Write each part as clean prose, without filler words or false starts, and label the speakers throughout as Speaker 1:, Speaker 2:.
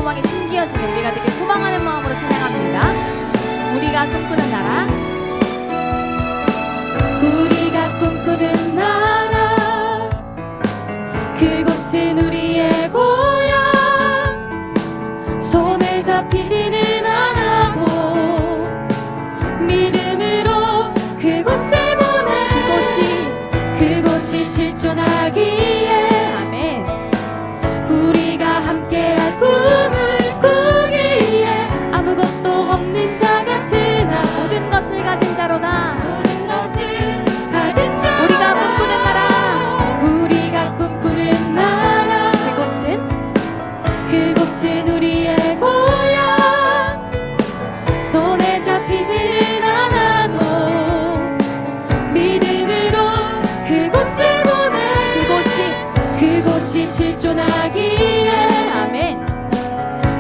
Speaker 1: 소망이 심기어지는 우리가 되길 소망하는 마음으로 찬양합니다. 우리가 꿈꾸는 나라.
Speaker 2: 우리가 꿈꾸는 나라, 그곳은 우리의 고향. 손에 잡히지는 않아도 믿음으로 그곳을 보내. 그곳이 실존하기에
Speaker 1: 아멘.
Speaker 2: 우리가 함께할 꿈을 꾸기에 아무것도 없는 자 같은 나.
Speaker 1: 모든 것을 가진 자로다.
Speaker 2: 모든 것을 가진 자.
Speaker 1: 우리가 꿈꾸는 나라.
Speaker 2: 우리가 꿈꾸는 나라, 그곳은 우리의 고향. 손에 잡히지는 않아도 믿음으로 그곳을 보내. 그곳이 실존하기에
Speaker 1: 아멘.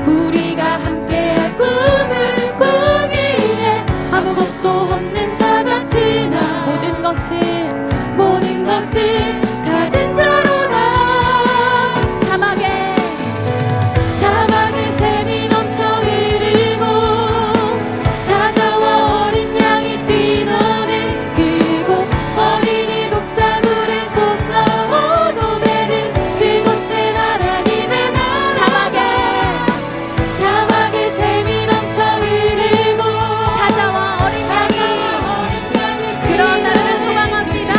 Speaker 2: 우리가 함께할 꿈을 꾸기에 아무것도 없는 자 같은 나. 모든 것을 가진 자로다. 사막에 샘이 넘쳐 흐르고 사자와 어린 양이 뛰노는 그곳. 어린이 독사물에 손 넣어 노래는 그곳은 하나님의 나라. 사막에 샘이 넘쳐 흐르고
Speaker 1: 사자와 어린 양이 그런 나라를 소망합니다.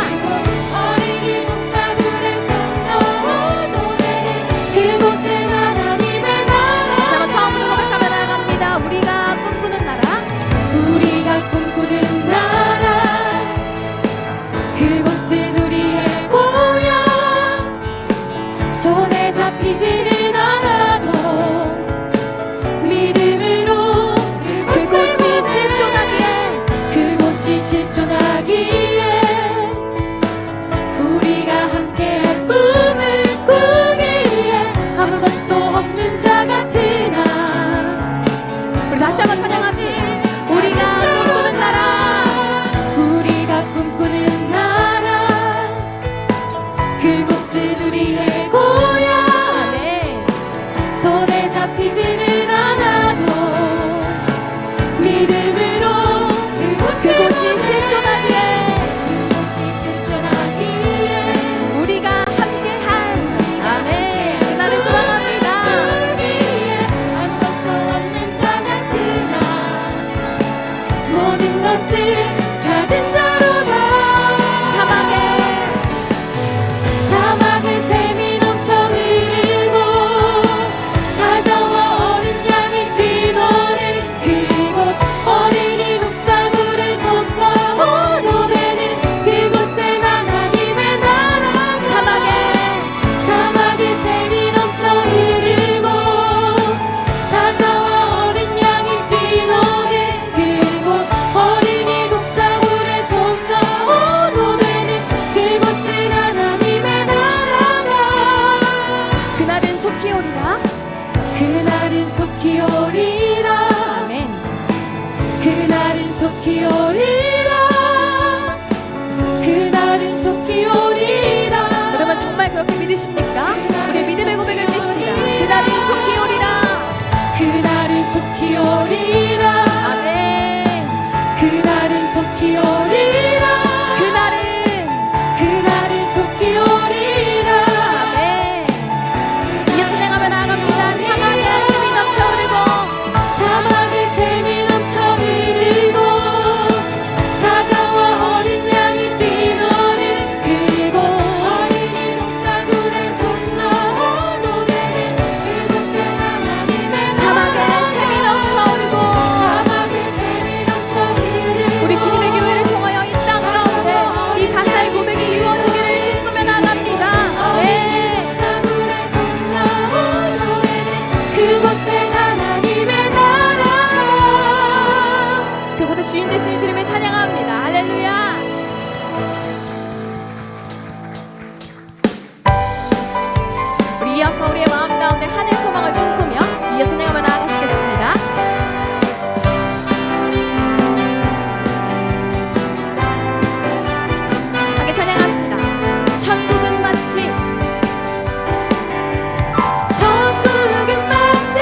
Speaker 2: 어린이 독사물에 손 넣어 노래는 그곳은 하나님의 나라.
Speaker 1: 다시 한번 처음부터 고백하며 나아갑니다. 우리가 꿈꾸는 나라.
Speaker 2: 우리가 꿈꾸는 나라, 그곳은 우리의 고향. 손에 잡히지는 않아도 믿음으로
Speaker 1: 그곳이
Speaker 2: 실존하기에 우리가 함께할 꿈을 꾸기에 아무것도 없는 자 같은 나.
Speaker 1: 우리 다시 한번 찬양합시다. 우리가 꿈꾸는 나라.
Speaker 2: 우리가 꿈꾸는 나라, 그곳은 우리의 고향.
Speaker 1: 아멘.
Speaker 2: 손에 잡히지는 않아도 믿음으로
Speaker 1: 그곳이 실존하기에 우리가 함께할 아멘. 그날을 소망합니다.
Speaker 2: 아무것도 없는 자 같은 나. 모든 것을 가진 자로다. 사막에 샘이 넘쳐 흐르고 사자와 어린 양이 뛰노는 그곳. 어린이 독사물을 손 넣어 노래는 그곳은 하나님의 나라. 사막에 샘이 넘쳐 흐르고 사자와 어린 양이 뛰노는 그곳. 어린이 독사물에 손 넣어 노래는 그곳은 하나님의 나라가.
Speaker 1: 그날은 속히 오리라.
Speaker 2: 그날은 속히 오리라.
Speaker 1: 아멘.
Speaker 2: 그날은 속히 오리라. 그날은 속히 오리라.
Speaker 1: 여러분 정말 그렇게 믿으십니까? 우리 믿음의 고백을 드립시다. 그날은 속히 오리라.
Speaker 2: 그날은 속히 오리라.
Speaker 1: 아멘.
Speaker 2: 그날은 속히 오리라. 그날은 속히 오리라.
Speaker 1: 아멘. 이어서 내가며 나아갑니다. 사막에 샘이 넘쳐 흐르고
Speaker 2: 사막에 샘이 넘쳐 흐르고 사자와 어린 양이 뛰노는 그곳. 어린이 독사물에 손 넣어 노래는 그곳은 하나님의
Speaker 1: 사막에 샘이 넘쳐 흐르고
Speaker 2: 사막에 샘이 넘쳐 흐르고
Speaker 1: 우리 주님의 교회를 통하여 이 땅 가운데 이 가사의 고백이 이루어지기를 꿈꾸며 나아갑니다. 네.
Speaker 2: 독사물에 손 넣어 노래는 그곳은 하나님의 나라.
Speaker 1: 그곳의 주인 되신 주님을 찬양합니다. 할렐루야. 우리 이어서 우리의 마음 가운데 하늘 소망을 꿈꾸며 이어서 내가며 나아가시겠습니다. 함께 찬양합시다. 천국은 마치
Speaker 2: 천국은 마치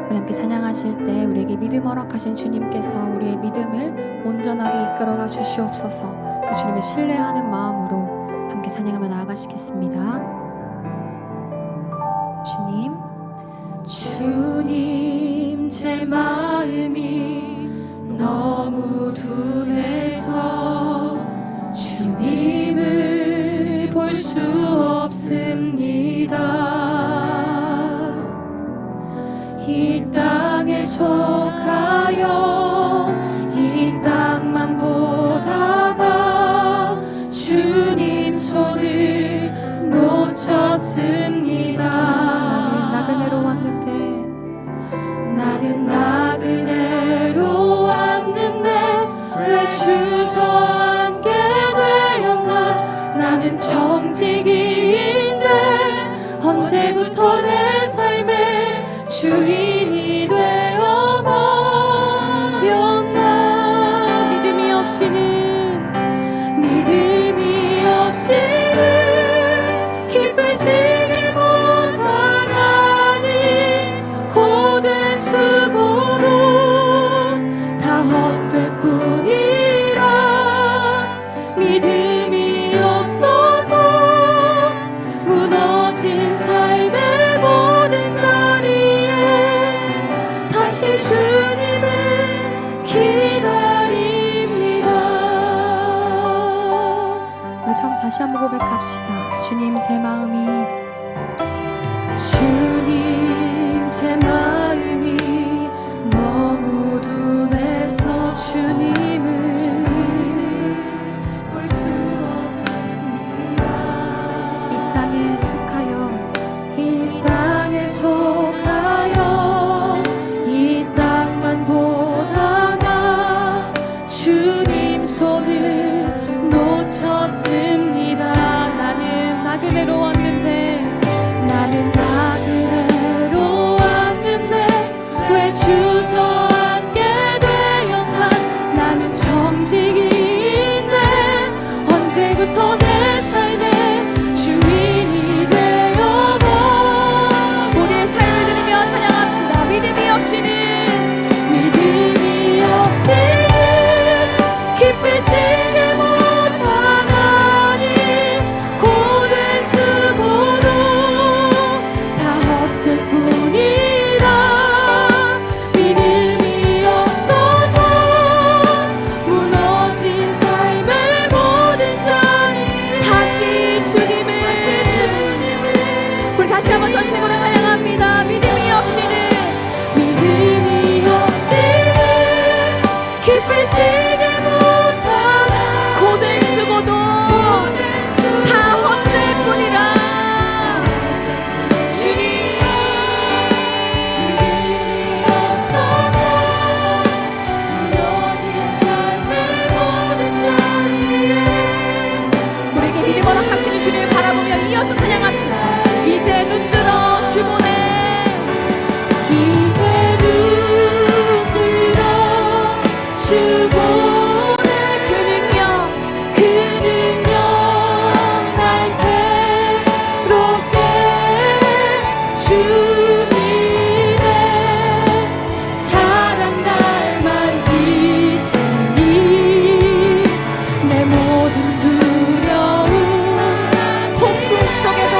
Speaker 1: 우리 함께 찬양하실 때 우리에게 믿음 허락하신 주님께서 우리의 믿음을 온전하게 이끌어가 주시옵소서. 그 주님을 신뢰하는 마음으로 함께 찬양하며 나아가시겠습니다. 주님 제 마음이 너무 둔해서 주님을 볼 수 없습니다. 이 땅에 속하여 이 땅만 보다가 주님 손을 놓쳤습니다. 나그네로 왔는데 왜 주저앉게 되었나. 나는 정직인데 언제부터 내 삶의 주인이 되어버렸나. 믿음이 없이는 기쁘시길 못하나니 고된 수고로 다 헛될 뿐이라. 믿음이 없어서 무너진 삶의 모든 자리에 다시 주님을 기다립니다. 우리 처음 다시 한번 고백합시다. 주님 제 마음이 너무 둔해서 주님을 볼 수 없습니다. 이 땅에 속하여 이 땅만 보다가 주님 손을 놓쳤습니다. 나는 나그네로 왔는데 왜 주저앉게 되었나. 나는 정직인데 언제부터 내 삶의 주인이 되어버. 우리의 삶을 들으며 찬양합시다. 믿음이 없이는 기쁘시게 못하나니 고된 수고로 다 헛될 뿐이라. 믿음이 없어서 무너진 삶의 모든 자리 다시 주님을. 우리 다시 한번 전심으로 찬양합니다. 믿음이 없이는 기쁘시게 못하나 고된 수고도 다 헛될 뿐이라. 주님 우리에게 믿음 허락하시는 주님을 바라보며 이어서 찬양합시다. 이제 눈들어 주보네. 주보네. 그 능력 날 새롭게 주님의 사랑 날 만지시니 내 모든 두려움 폭풍 속에도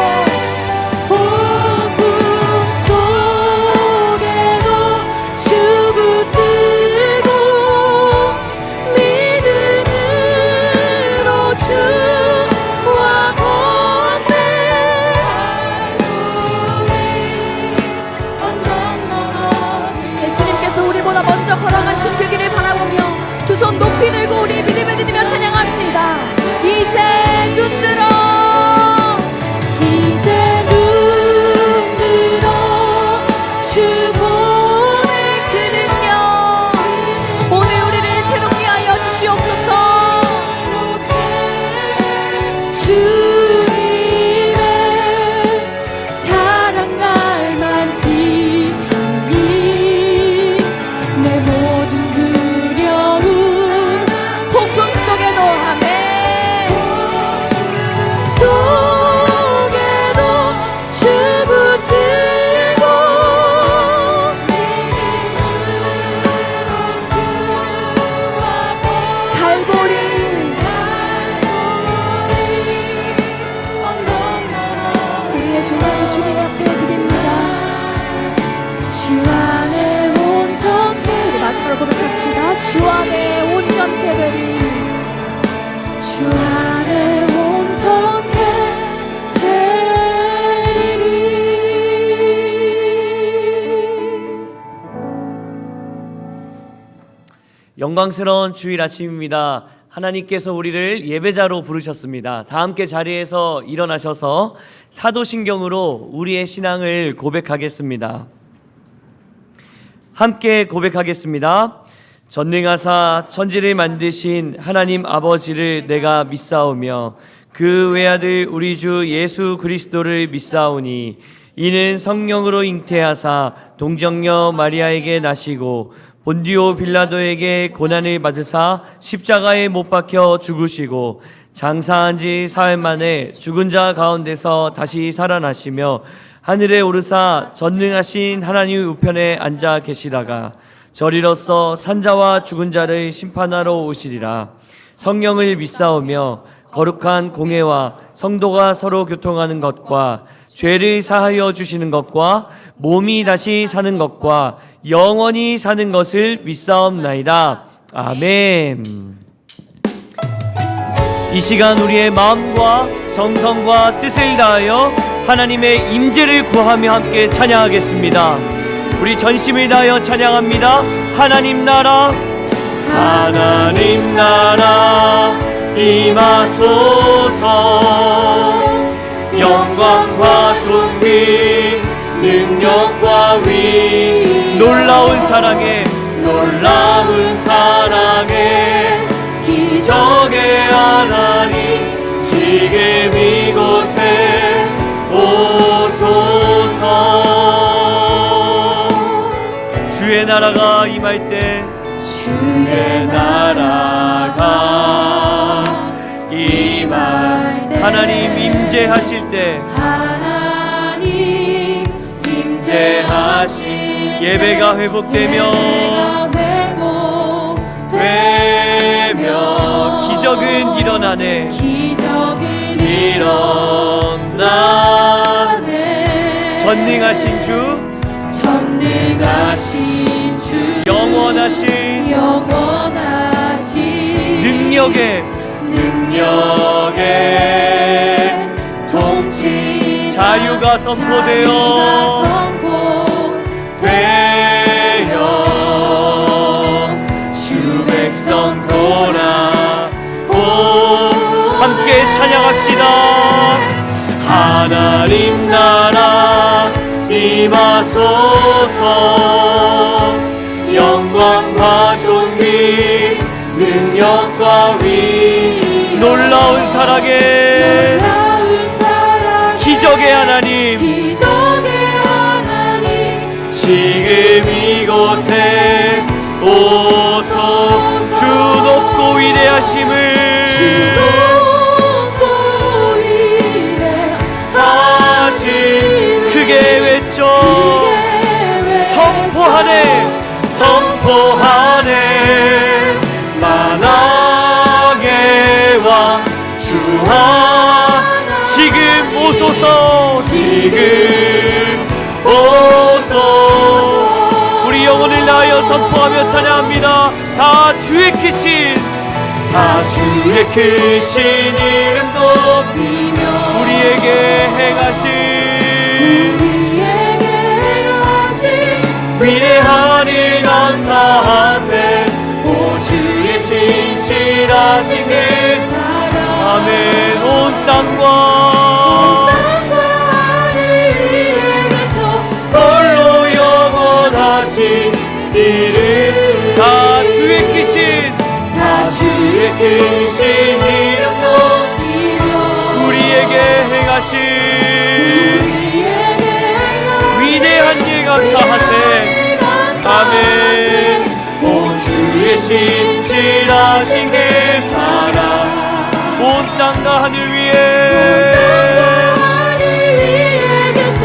Speaker 1: 주님 앞에 드립니다. 주 안에 온전케. 우리 마지막으로 고백합시다. 주 안에 온전케 되리. 주 안에 온전케 되리.
Speaker 3: 영광스러운 주일 아침입니다. 하나님께서 우리를 예배자로 부르셨습니다. 다 함께 자리에서 일어나셔서 사도신경으로 우리의 신앙을 고백하겠습니다. 함께 고백하겠습니다. 전능하사 천지를 만드신 하나님 아버지를 내가 믿사오며 그 외아들 우리 주 예수 그리스도를 믿사오니 이는 성령으로 잉태하사 동정녀 마리아에게 나시고 본디오 빌라도에게 고난을 받으사 십자가에 못 박혀 죽으시고 장사한 지 사흘 만에 죽은 자 가운데서 다시 살아나시며 하늘에 오르사 전능하신 하나님 우편에 앉아 계시다가 저리로서 산자와 죽은 자를 심판하러 오시리라. 성령을 믿사오며 거룩한 공회와 성도가 서로 교통하는 것과 죄를 사하여 주시는 것과 몸이 다시 사는 것과 영원히 사는 것을 믿사옵나이다. 아멘. 이 시간 우리의 마음과 정성과 뜻을 다하여 하나님의 임재를 구하며 함께 찬양하겠습니다. 우리 전심을 다하여 찬양합니다. 하나님 나라, 하나님 나라 임하소서. 영광과 존귀 능력과 위 놀라운 사랑에 기적의 하나님 지금 이곳에 오소서. 주의 나라가 임할 때 주의 나라가 임할 때 하나님 임재하실 때
Speaker 2: 하나님 임재하실
Speaker 3: 예배가 회복되며 기적은 일어나네. 전능하신 주 영원하신 능력의 통치 자유가 선포되어 주 백성 돌아오. 함께 찬양합시다. 하나님 나라 임하소서. 영광과 존귀 능력과 위 놀라운 사랑에 기적의 하나님 지금 이곳에 오소. 주 높고 위대하심을 크게 외쳐 선포하네. 만왕의 왕 주하 지금 오소서. 우리 영혼을 다하여 선포하며 찬양합니다. 다 주의 크신 이름 높이며 우리에게 행하신 위대한 일 감사하세. 오 주의 신실하신 그 사랑. 아멘. 온 땅과 하늘 위에 계셔 홀로 영원하신 이름. 다 주의 크신 이름 높이며 우리에게 행하신 위대한 일 감사하세. 아멘. 오 주의 신실하신 그 사랑. 온 땅과 하늘 위에 계셔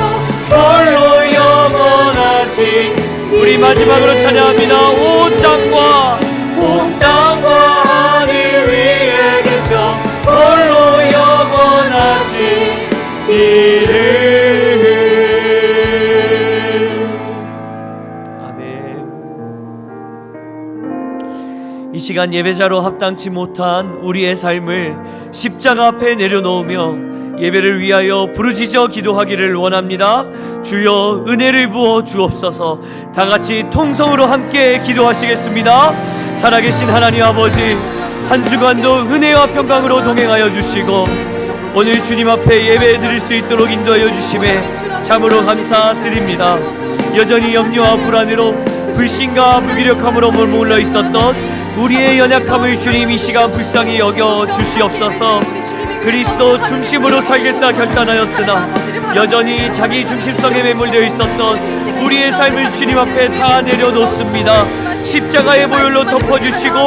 Speaker 3: 홀로 영원하신. 우리 마지막으로 찬양합니다. 온 땅과 하늘 위에 계셔 홀로 영원하신 이름. 시간 예배자로 합당치 못한 우리의 삶을 십자가 앞에 내려놓으며 예배를 위하여 부르짖어 기도하기를 원합니다. 주여 은혜를 부어 주옵소서. 다 같이 통성으로 함께 기도하시겠습니다. 살아계신 하나님 아버지, 한 주간도 은혜와 평강으로 동행하여 주시고 오늘 주님 앞에 예배 드릴 수 있도록 인도하여 주심에 참으로 감사드립니다. 여전히 염려와 불안으로 불신과 무기력함으로 머물러 있었던 우리의 연약함을 주님 이 시간 불쌍히 여겨 주시옵소서. 그리스도 중심으로 살겠다 결단하였으나 여전히 자기 중심성에 매몰되어 있었던 우리의 삶을 주님 앞에 다 내려놓습니다. 십자가의 보혈로 덮어주시고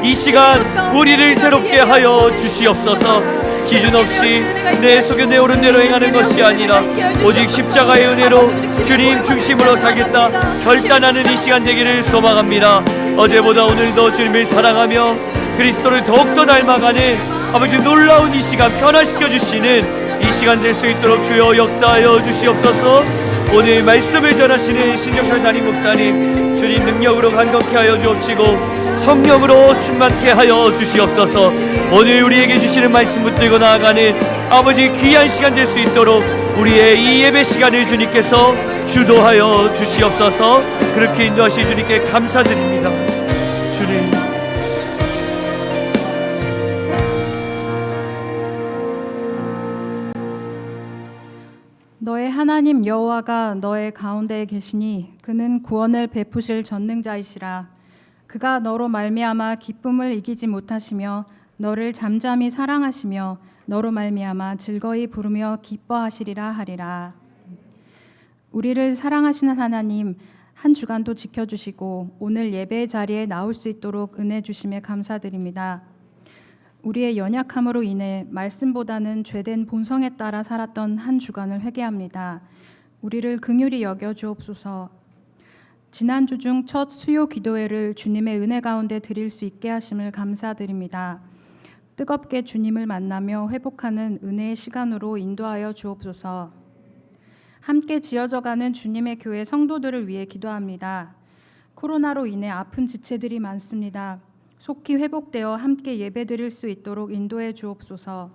Speaker 3: 이 시간 우리를 새롭게 하여 주시옵소서. 기준 없이 내 속에 내 오른 대로 행하는 것이 아니라 오직 십자가의 은혜로 주님 중심으로 살겠다 결단하는 이 시간 되기를 소망합니다. 어제보다 오늘도 주님을 사랑하며 그리스도를 더욱더 닮아가는 아버지 놀라운 이 시간 변화시켜 주시는 이 시간 될 수 있도록 주여 역사하여 주시옵소서. 오늘 말씀을 전하시는 신정철 담임 목사님 주님 능력으로 강건케 하여 주옵시고 성령으로 충만케 하여 주시옵소서. 오늘 우리에게 주시는 말씀 붙들고 나아가는 아버지 귀한 시간 될 수 있도록 우리의 이 예배 시간을 주님께서 주도하여 주시옵소서. 그렇게 인도하신 주님께 감사드립니다. 주님,
Speaker 4: 너의 하나님 여호와가 너의 가운데에 계시니 그는 구원을 베푸실 전능자이시라. 그가 너로 말미암아 기쁨을 이기지 못하시며 너를 잠잠히 사랑하시며 너로 말미암아 즐거이 부르며 기뻐하시리라 하리라. 우리를 사랑하시는 하나님, 한 주간도 지켜주시고 오늘 예배의 자리에 나올 수 있도록 은혜 주심에 감사드립니다. 우리의 연약함으로 인해 말씀보다는 죄된 본성에 따라 살았던 한 주간을 회개합니다. 우리를 긍휼히 여겨 주옵소서. 지난주 중 첫 수요 기도회를 주님의 은혜 가운데 드릴 수 있게 하심을 감사드립니다. 뜨겁게 주님을 만나며 회복하는 은혜의 시간으로 인도하여 주옵소서. 함께 지어져가는 주님의 교회 성도들을 위해 기도합니다. 코로나로 인해 아픈 지체들이 많습니다. 속히 회복되어 함께 예배드릴 수 있도록 인도해 주옵소서.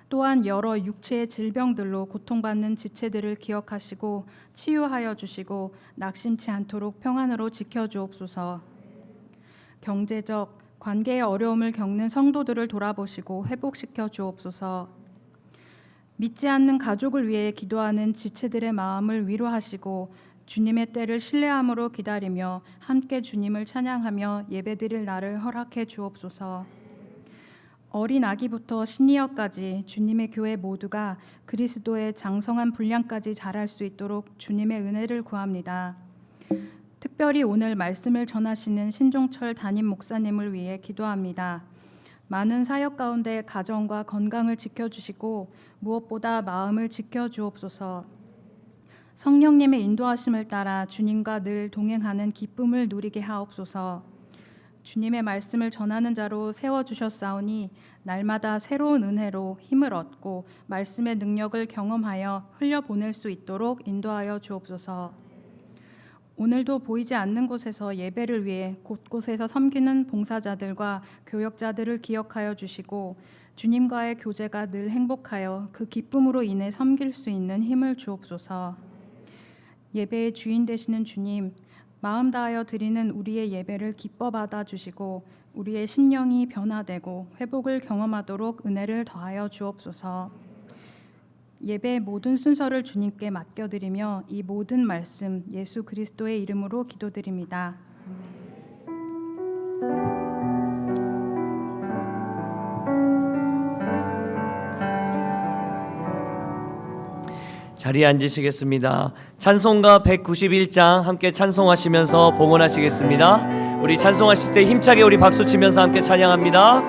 Speaker 4: 또한 여러 육체의 질병들로 고통받는 지체들을 기억하시고 치유하여 주시고 낙심치 않도록 평안으로 지켜주옵소서. 경제적, 관계의 어려움을 겪는 성도들을 돌아보시고 회복시켜 주옵소서. 믿지 않는 가족을 위해 기도하는 지체들의 마음을 위로하시고 주님의 때를 신뢰함으로 기다리며 함께 주님을 찬양하며 예배드릴 날을 허락해 주옵소서. 어린 아기부터 시니어까지 주님의 교회 모두가 그리스도의 장성한 분량까지 자랄 수 있도록 주님의 은혜를 구합니다. 특별히 오늘 말씀을 전하시는 신종철 담임 목사님을 위해 기도합니다. 많은 사역 가운데 가정과 건강을 지켜주시고 무엇보다 마음을 지켜주옵소서. 성령님의 인도하심을 따라 주님과 늘 동행하는 기쁨을 누리게 하옵소서. 주님의 말씀을 전하는 자로 세워주셨사오니 날마다 새로운 은혜로 힘을 얻고 말씀의 능력을 경험하여 흘려보낼 수 있도록 인도하여 주옵소서. 오늘도 보이지 않는 곳에서 예배를 위해 곳곳에서 섬기는 봉사자들과 교역자들을 기억하여 주시고 주님과의 교제가 늘 행복하여 그 기쁨으로 인해 섬길 수 있는 힘을 주옵소서. 예배의 주인 되시는 주님, 마음 다하여 드리는 우리의 예배를 기뻐 받아 주시고 우리의 심령이 변화되고 회복을 경험하도록 은혜를 더하여 주옵소서. 예배의 모든 순서를 주님께 맡겨드리며 이 모든 말씀 예수 그리스도의 이름으로 기도드립니다.
Speaker 3: 자리에 앉으시겠습니다. 찬송가 191장 함께 찬송하시면서 봉헌하시겠습니다. 우리 찬송하실 때 힘차게 우리 박수 치면서 함께 찬양합니다.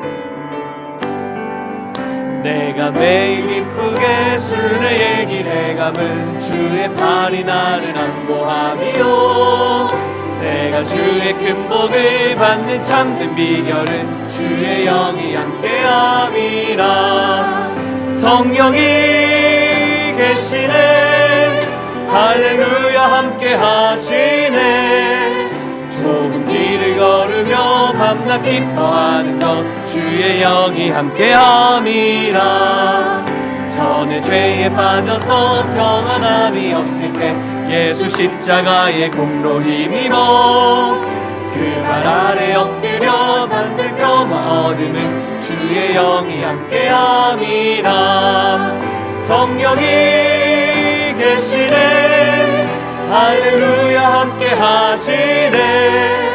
Speaker 3: 내가 매일 기쁘게 술에 얘기를 감은 주의 팔이 나를 안보함이요 내가 주의 큰 복을 받는 참된 비결은 주의 영이 함께함이라. 성령이 계시네 할렐루야 함께 하시네. 좁은 길을 걸으며 밤낮 기뻐하는 것 주의 영이 함께함이라. 전에 죄에 빠져서 평안함이 없을 때 예수 십자가의 공로 힘입어 그 발 아래 엎드려 잠들 평화 얻음은 주의 영이 함께함이라. 성령이 계시네 할렐루야 함께하시네.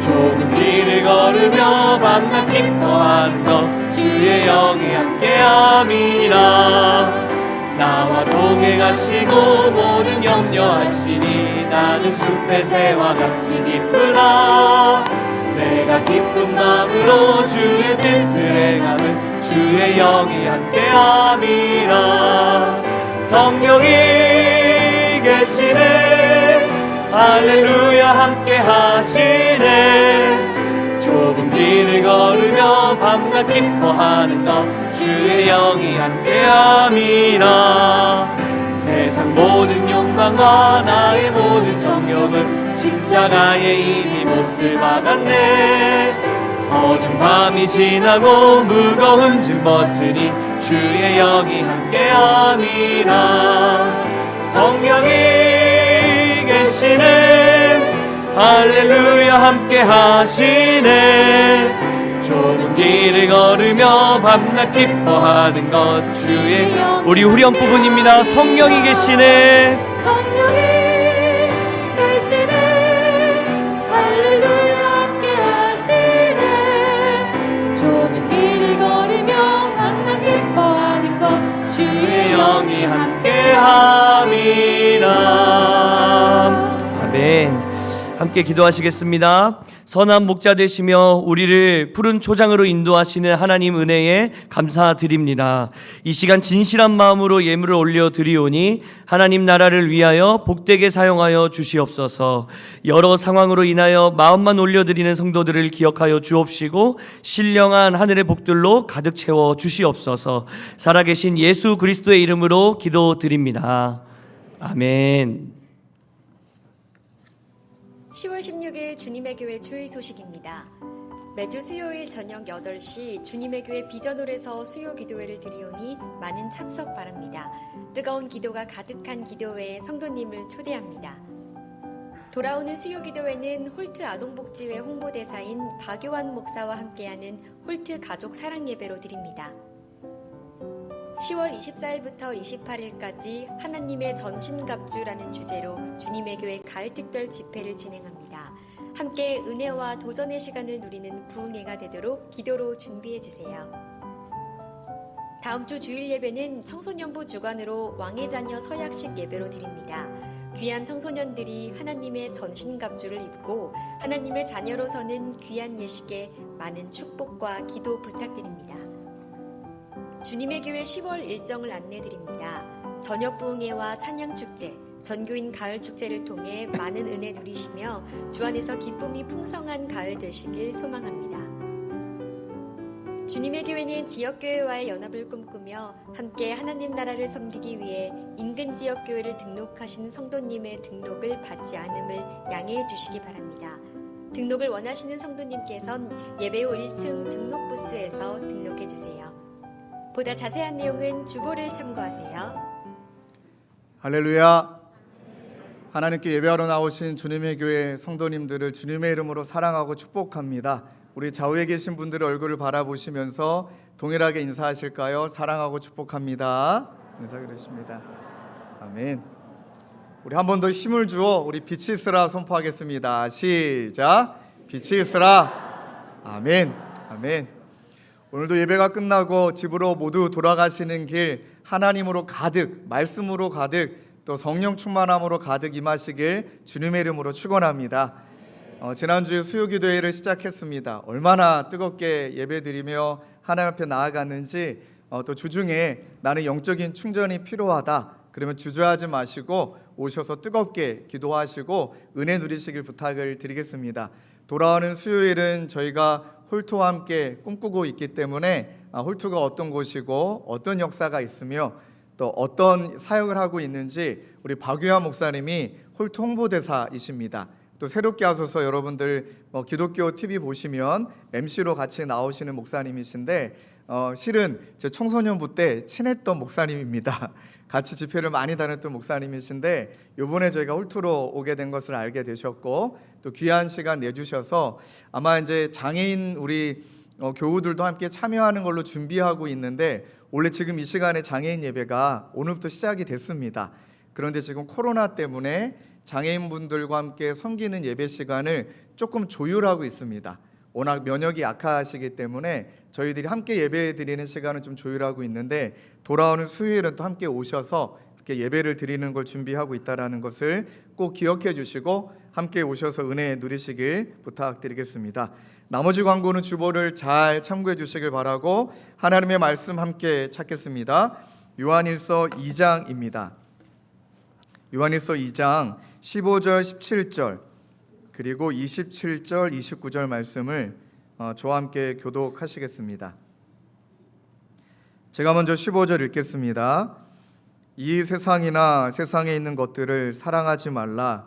Speaker 3: 좁은 길을 걸으며 밤낮 기뻐하는 것 주의 영이 함께함이라. 나와 동행하시고 모든 염려하시니 나는 숲의 새와 같이 기쁘다. 내가 기쁜 마음으로 주의 뜻을 행함은 주의 영이 함께함이라. 성령이 계시네 할렐루야 함께하시네. 좁은 길을 걸으며 밤낮 기뻐하는 것 주의 영이 함께함이라. 세상 모든 욕망과 나의 모든 정욕은 십자가에 이미 못을 박았네. 어두운 밤이 지나고 무거운 짐 벗으니 주의 영이 함께함이라. 성령이 계시네 할렐루야 함께하시네. 좁은 길을 걸으며 밤낮 기뻐하는 것 주의 우리 후렴 부분입니다. 성령이 계시네.
Speaker 2: 성령이 계시네 할렐루야 함께하시네. 좁은 길을 걸으며 밤낮 기뻐하는 것 주의
Speaker 3: 영이 함께함이라. 아멘. 함께 기도하시겠습니다. 선한 목자 되시며 우리를 푸른 초장으로 인도하시는 하나님 은혜에 감사드립니다. 이 시간 진실한 마음으로 예물을 올려드리오니 하나님 나라를 위하여 복되게 사용하여 주시옵소서. 여러 상황으로 인하여 마음만 올려드리는 성도들을 기억하여 주옵시고 신령한 하늘의 복들로 가득 채워 주시옵소서. 살아계신 예수 그리스도의 이름으로 기도드립니다. 아멘.
Speaker 5: 10월 16일 주님의 교회 주일 소식입니다. 매주 수요일 저녁 8시 주님의 교회 비전홀에서 수요 기도회를 드리오니 많은 참석 바랍니다. 뜨거운 기도가 가득한 기도회에 성도님을 초대합니다. 돌아오는 수요 기도회는 홀트 아동복지회 홍보대사인 박요한 목사와 함께하는 홀트 가족 사랑 예배로 드립니다. 10월 24일부터 28일까지 하나님의 전신갑주라는 주제로 주님의 교회 가을 특별 집회를 진행합니다. 함께 은혜와 도전의 시간을 누리는 부흥회가 되도록 기도로 준비해 주세요. 다음 주 주일 예배는 청소년부 주관으로 왕의 자녀 서약식 예배로 드립니다. 귀한 청소년들이 하나님의 전신갑주를 입고 하나님의 자녀로서는 귀한 예식에 많은 축복과 기도 부탁드립니다. 주님의 교회 10월 일정을 안내드립니다. 저녁 부흥회와 찬양축제, 전교인 가을축제를 통해 많은 은혜 누리시며 주 안에서 기쁨이 풍성한 가을 되시길 소망합니다. 주님의 교회는 지역교회와의 연합을 꿈꾸며 함께 하나님 나라를 섬기기 위해 인근 지역교회를 등록하신 성도님의 등록을 받지 않음을 양해해 주시기 바랍니다. 등록을 원하시는 성도님께선 예배 후 1층 등록 부스에서 등록해 주세요. 보다 자세한 내용은 주보를 참고하세요.
Speaker 6: 할렐루야. 하나님께 예배하러 나오신 주님의 교회 성도님들을 주님의 이름으로 사랑하고 축복합니다. 우리 좌우에 계신 분들의 얼굴을 바라보시면서 동일하게 인사하실까요? 사랑하고 축복합니다. 인사 그러십니다. 아멘. 우리 한 번 더 힘을 주어 우리 빛이 있으라 선포하겠습니다. 시작. 빛이 있으라. 아멘. 아멘. 오늘도 예배가 끝나고 집으로 모두 돌아가시는 길 하나님으로 가득, 말씀으로 가득, 또 성령 충만함으로 가득 임하시길 주님의 이름으로 축원합니다. 지난주에 수요기도회를 시작했습니다. 얼마나 뜨겁게 예배드리며 하나님 앞에 나아갔는지, 또 주중에 나는 영적인 충전이 필요하다 그러면 주저하지 마시고 오셔서 뜨겁게 기도하시고 은혜 누리시길 부탁을 드리겠습니다. 돌아오는 수요일은 저희가 홀투와 함께 꿈꾸고 있기 때문에 홀투가 어떤 곳이고 어떤 역사가 있으며 또 어떤 사역을 하고 있는지 우리 박유한 목사님이 홀투 홍보대사이십니다. 또 새롭게 하소서 여러분들 기독교 TV 보시면 MC로 같이 나오시는 목사님이신데 실은 제 청소년부 때 친했던 목사님입니다. 같이 집회를 많이 다녔던 목사님이신데 이번에 저희가 홀투로 오게 된 것을 알게 되셨고 또 귀한 시간 내주셔서 아마 이제 장애인 우리 교우들도 함께 참여하는 걸로 준비하고 있는데 원래 지금 이 시간에 장애인 예배가 오늘부터 시작이 됐습니다. 그런데 지금 코로나 때문에 장애인분들과 함께 섬기는 예배 시간을 조금 조율하고 있습니다. 워낙 면역이 약하시기 때문에 저희들이 함께 예배 드리는 시간을 좀 조율하고 있는데 돌아오는 수요일은 또 함께 오셔서 이렇게 예배를 드리는 걸 준비하고 있다는 것을 꼭 기억해 주시고 함께 오셔서 은혜 누리시길 부탁드리겠습니다. 나머지 광고는 주보를 잘 참고해 주시길 바라고 하나님의 말씀 함께 찾겠습니다. 요한일서 2장입니다. 요한일서 2장 15절 17절 그리고 27절 29절 말씀을 저와 함께 교독하시겠습니다. 제가 먼저 15절 읽겠습니다. 이 세상이나 세상에 있는 것들을 사랑하지 말라.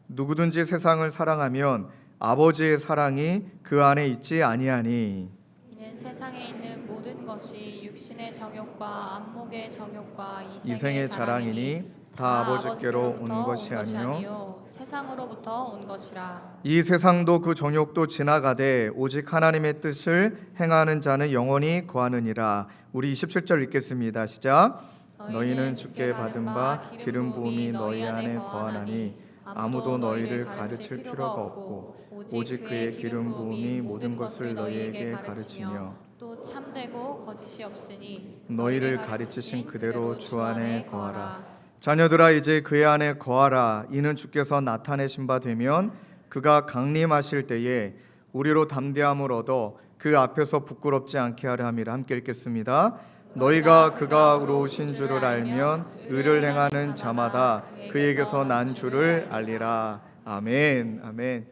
Speaker 6: 누구든지 세상을 사랑하면 아버지의 사랑이 그 안에 있지 아니하니.
Speaker 2: 이는 세상에 있는 모든 것이 육신의 정욕과 안목의 정욕과
Speaker 6: 이생의 자랑이니 다 아버지께로 온 것이 아니요
Speaker 2: 세상으로부터 온 것이라.
Speaker 6: 이 세상도 그 정욕도 지나가되 오직 하나님의 뜻을 행하는 자는 영원히 거하느니라. 우리 27절 읽겠습니다. 시작. 너희는 주께 받은 바 기름 부음이 너희 안에 거하나니 아무도 너희를 가르칠 필요가 없고 오직 그의 기름 부음이 모든 것을 너희에게 가르치며
Speaker 2: 또 참되고 거짓이 없으니
Speaker 6: 너희를 가르치신 그대로 주 안에 거하라. 자녀들아 이제 그의 안에 거하라. 이는 주께서 나타내신 바 되면 그가 강림하실 때에 우리로 담대함을 얻어 그 앞에서 부끄럽지 않게 하려 함이라. 함께 읽겠습니다. 너희가 그가 의로우신 줄을 알면 의를 행하는 자마다 그에게서 난 줄을 알리라. 아멘. 아멘.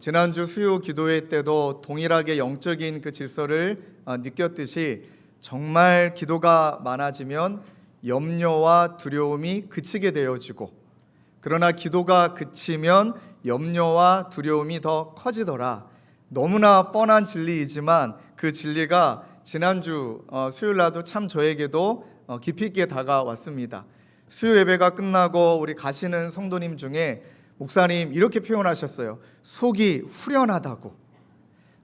Speaker 6: 지난주 수요 기도회 때도 동일하게 영적인 그 질서를 느꼈듯이 정말 기도가 많아지면 염려와 두려움이 그치게 되어지고 그러나 기도가 그치면 염려와 두려움이 더 커지더라. 너무나 뻔한 진리이지만 그 진리가 지난주 수요일날도 참 저에게도 깊이 있게 다가왔습니다. 수요 예배가 끝나고 우리 가시는 성도님 중에 목사님 이렇게 표현하셨어요. 속이 후련하다고.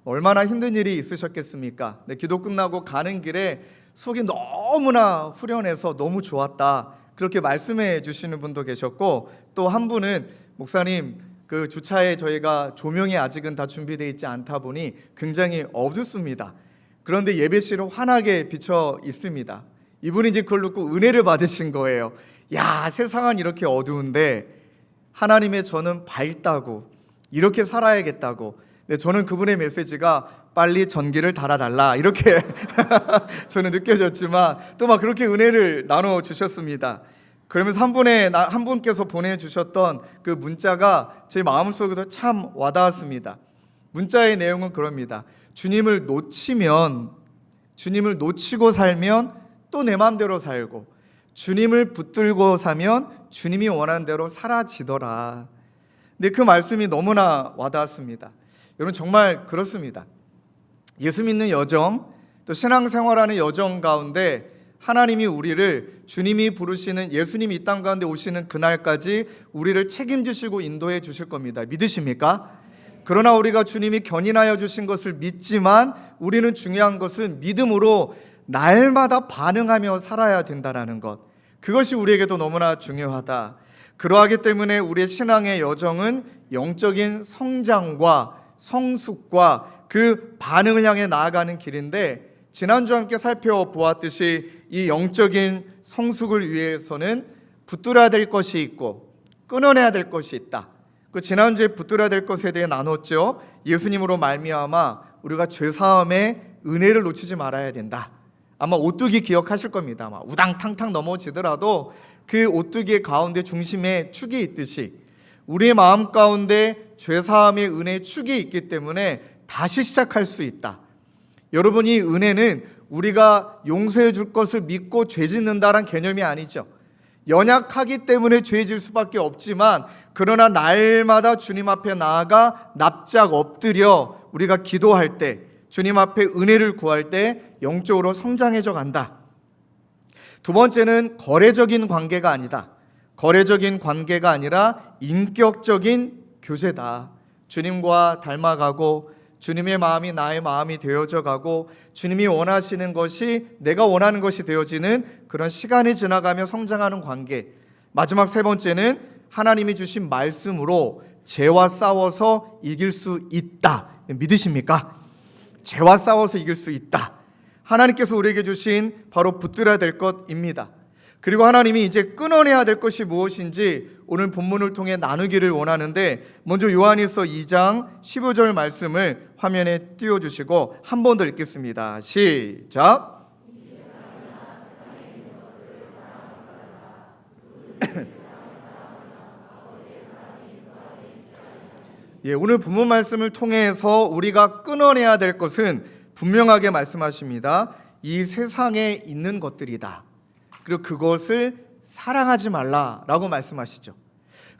Speaker 6: 얼마나 힘든 일이 있으셨겠습니까? 네, 기도 끝나고 가는 길에 속이 너무나 후련해서 너무 좋았다. 그렇게 말씀해 주시는 분도 계셨고 또 한 분은 목사님 그 주차에 저희가 조명이 아직은 다 준비되어 있지 않다 보니 굉장히 어둡습니다. 그런데 예배실은 환하게 비쳐 있습니다. 이분이 이제 그걸 듣고 은혜를 받으신 거예요. 야, 세상은 이렇게 어두운데 하나님의 저는 밝다고 이렇게 살아야겠다고. 근데 저는 그분의 메시지가 빨리 전기를 달아달라 이렇게 저는 느껴졌지만 또 막 그렇게 은혜를 나눠 주셨습니다. 그러면서 한 분께서 보내주셨던 그 문자가 제 마음속에도 참 와닿았습니다. 문자의 내용은 그럽니다. 주님을 놓치고 살면 또 내 마음대로 살고 주님을 붙들고 사면 주님이 원하는 대로 사라지더라. 근데 그 말씀이 너무나 와닿았습니다. 여러분 정말 그렇습니다. 예수 믿는 여정 또 신앙생활하는 여정 가운데 하나님이 우리를 주님이 부르시는 예수님이 이 땅 가운데 오시는 그날까지 우리를 책임지시고 인도해 주실 겁니다. 믿으십니까? 그러나 우리가 주님이 견인하여 주신 것을 믿지만 우리는 중요한 것은 믿음으로 날마다 반응하며 살아야 된다는 것. 그것이 우리에게도 너무나 중요하다. 그러하기 때문에 우리의 신앙의 여정은 영적인 성장과 성숙과 그 반응을 향해 나아가는 길인데 지난주 함께 살펴보았듯이 이 영적인 성숙을 위해서는 붙들어야 될 것이 있고 끊어내야 될 것이 있다. 그 지난주에 붙들어야 될 것에 대해 나눴죠. 예수님으로 말미암아 우리가 죄사함의 은혜를 놓치지 말아야 된다. 아마 오뚜기 기억하실 겁니다. 아마 우당탕탕 넘어지더라도 그 오뚜기의 가운데 중심에 축이 있듯이 우리의 마음 가운데 죄사함의 은혜의 축이 있기 때문에 다시 시작할 수 있다. 여러분 이 은혜는 우리가 용서해 줄 것을 믿고 죄 짓는다란 개념이 아니죠. 연약하기 때문에 죄 질 수밖에 없지만 그러나 날마다 주님 앞에 나아가 납작 엎드려 우리가 기도할 때, 주님 앞에 은혜를 구할 때 영적으로 성장해져 간다. 두 번째는 거래적인 관계가 아니다. 거래적인 관계가 아니라 인격적인 교제다. 주님과 닮아가고 주님의 마음이 나의 마음이 되어져 가고 주님이 원하시는 것이 내가 원하는 것이 되어지는 그런 시간이 지나가며 성장하는 관계. 마지막 세 번째는 하나님이 주신 말씀으로 죄와 싸워서 이길 수 있다. 믿으십니까? 죄와 싸워서 이길 수 있다. 하나님께서 우리에게 주신 바로 붙들어야 될 것입니다. 그리고 하나님이 이제 끊어내야 될 것이 무엇인지 오늘 본문을 통해 나누기를 원하는데, 먼저 요한일서 2장 15절 말씀을 화면에 띄워주시고 한 번 더 읽겠습니다. 시작. 오늘 본문 말씀을 통해서 우리가 끊어내야 될 것은 분명하게 말씀하십니다. 이 세상에 있는 것들이다. 그리고 그것을 사랑하지 말라라고 말씀하시죠.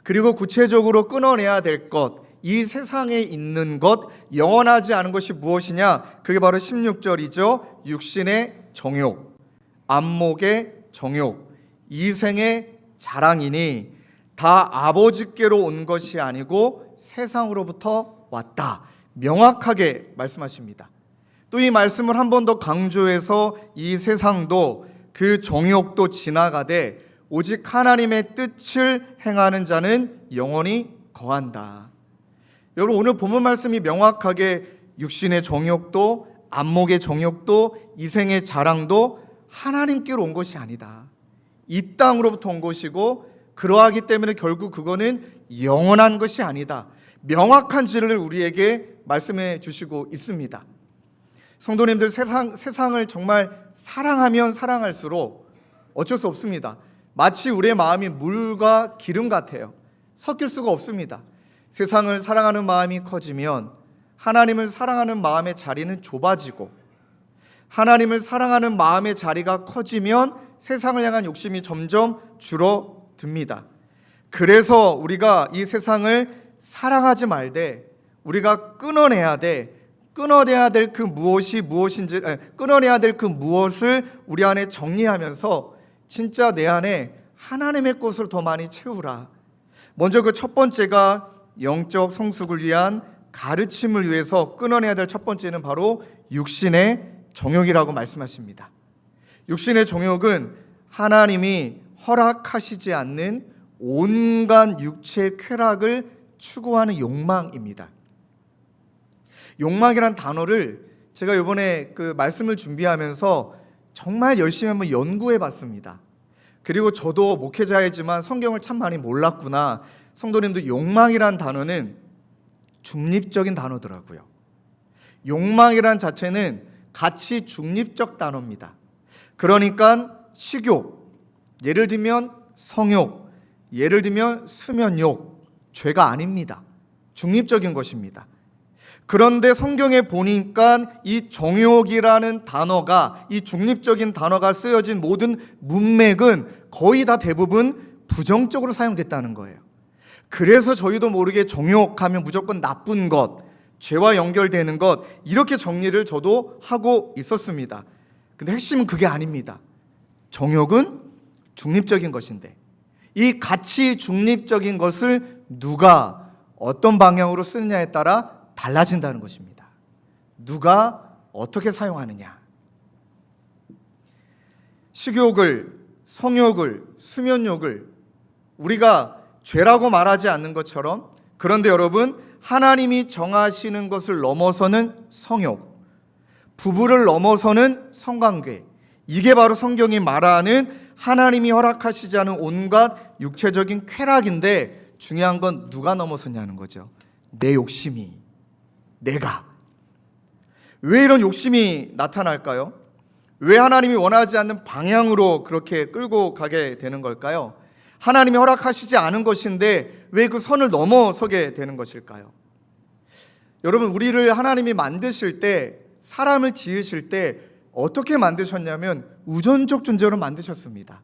Speaker 6: 그리고 구체적으로 끊어내야 될 것, 이 세상에 있는 것, 영원하지 않은 것이 무엇이냐? 그게 바로 16절이죠. 육신의 정욕, 안목의 정욕, 이생의 자랑이니 다 아버지께로 온 것이 아니고 세상으로부터 왔다. 명확하게 말씀하십니다. 또 이 말씀을 한 번 더 강조해서 이 세상도 그 정욕도 지나가되 오직 하나님의 뜻을 행하는 자는 영원히 거한다. 여러분, 오늘 본문 말씀이 명확하게 육신의 정욕도 안목의 정욕도 이생의 자랑도 하나님께로 온 것이 아니다. 이 땅으로부터 온 것이고 그러하기 때문에 결국 그거는 영원한 것이 아니다. 명확한 진리를 우리에게 말씀해 주시고 있습니다. 성도님들, 세상을 정말 사랑하면 사랑할수록 어쩔 수 없습니다. 마치 우리의 마음이 물과 기름 같아요. 섞일 수가 없습니다. 세상을 사랑하는 마음이 커지면 하나님을 사랑하는 마음의 자리는 좁아지고, 하나님을 사랑하는 마음의 자리가 커지면 세상을 향한 욕심이 점점 줄어듭니다. 그래서 우리가 이 세상을 사랑하지 말되 우리가 끊어내야 될 그 무엇이 무엇인지, 끊어내야 될 그 무엇을 우리 안에 정리하면서 진짜 내 안에 하나님의 것을 더 많이 채우라. 먼저 그 첫 번째가 영적 성숙을 위한 가르침을 위해서 끊어내야 될 첫 번째는 바로 육신의 정욕이라고 말씀하십니다. 육신의 정욕은 하나님이 허락하시지 않는 온갖 육체의 쾌락을 추구하는 욕망입니다. 욕망이란 단어를 제가 이번에 그 말씀을 준비하면서 정말 열심히 한번 연구해 봤습니다. 그리고 저도 목회자이지만 성경을 참 많이 몰랐구나. 성도님도 욕망이란 단어는 중립적인 단어더라고요. 욕망이란 자체는 가치 중립적 단어입니다. 그러니까 식욕, 예를 들면 성욕, 예를 들면 수면욕, 죄가 아닙니다. 중립적인 것입니다. 그런데 성경에 보니까 이 정욕이라는 단어가, 이 중립적인 단어가 쓰여진 모든 문맥은 거의 다 대부분 부정적으로 사용됐다는 거예요. 그래서 저희도 모르게 정욕하면 무조건 나쁜 것, 죄와 연결되는 것, 이렇게 정리를 저도 하고 있었습니다. 근데 핵심은 그게 아닙니다. 정욕은 중립적인 것인데 이 가치 중립적인 것을 누가 어떤 방향으로 쓰느냐에 따라 달라진다는 것입니다. 누가 어떻게 사용하느냐. 식욕을, 성욕을, 수면욕을 우리가 죄라고 말하지 않는 것처럼, 그런데 여러분, 하나님이 정하시는 것을 넘어서는 성욕, 부부를 넘어서는 성관계, 이게 바로 성경이 말하는 하나님이 허락하시지 않은 온갖 육체적인 쾌락인데, 중요한 건 누가 넘어서냐는 거죠. 내 욕심이, 내가. 왜 이런 욕심이 나타날까요? 왜 하나님이 원하지 않는 방향으로 그렇게 끌고 가게 되는 걸까요? 하나님이 허락하시지 않은 것인데 왜 그 선을 넘어서게 되는 것일까요? 여러분, 우리를 하나님이 만드실 때, 사람을 지으실 때 어떻게 만드셨냐면 우선적 존재로 만드셨습니다.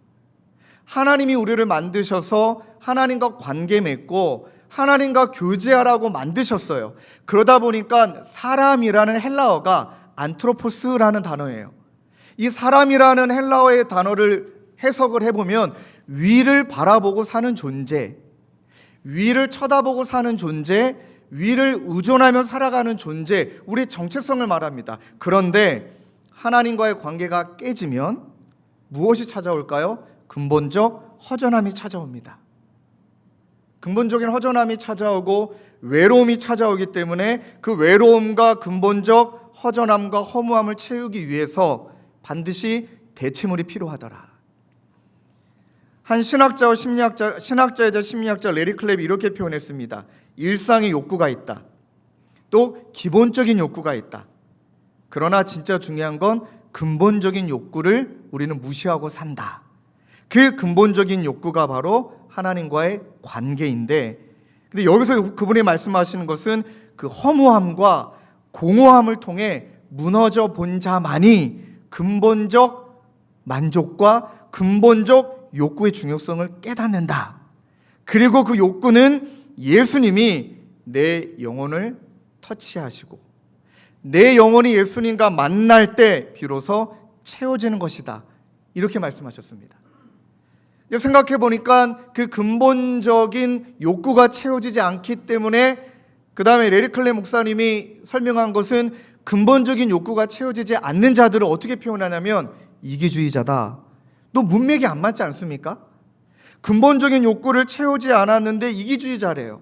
Speaker 6: 하나님이 우리를 만드셔서 하나님과 관계 맺고 하나님과 교제하라고 만드셨어요. 그러다 보니까 사람이라는 헬라어가 안트로포스라는 단어예요. 이 사람이라는 헬라어의 단어를 해석을 해보면 위를 바라보고 사는 존재, 위를 쳐다보고 사는 존재, 위를 의존하며 살아가는 존재, 우리의 정체성을 말합니다. 그런데 하나님과의 관계가 깨지면 무엇이 찾아올까요? 근본적 허전함이 찾아옵니다. 근본적인 허전함이 찾아오고 외로움이 찾아오기 때문에 그 외로움과 근본적 허전함과 허무함을 채우기 위해서 반드시 대체물이 필요하더라. 한 신학자이자 심리학자 레리 클랩이 이렇게 표현했습니다. 일상의 욕구가 있다. 또 기본적인 욕구가 있다. 그러나 진짜 중요한 건 근본적인 욕구를 우리는 무시하고 산다. 그 근본적인 욕구가 바로 하나님과의 관계인데, 근데 여기서 그분이 말씀하시는 것은 그 허무함과 공허함을 통해 무너져 본 자만이 근본적 만족과 근본적 욕구의 중요성을 깨닫는다. 그리고 그 욕구는 예수님이 내 영혼을 터치하시고 내 영혼이 예수님과 만날 때 비로소 채워지는 것이다. 이렇게 말씀하셨습니다. 생각해 보니까 그 근본적인 욕구가 채워지지 않기 때문에 그 다음에 레리 클랩 목사님이 설명한 것은 근본적인 욕구가 채워지지 않는 자들을 어떻게 표현하냐면 이기주의자다. 너 문맥이 안 맞지 않습니까? 근본적인 욕구를 채우지 않았는데 이기주의자래요.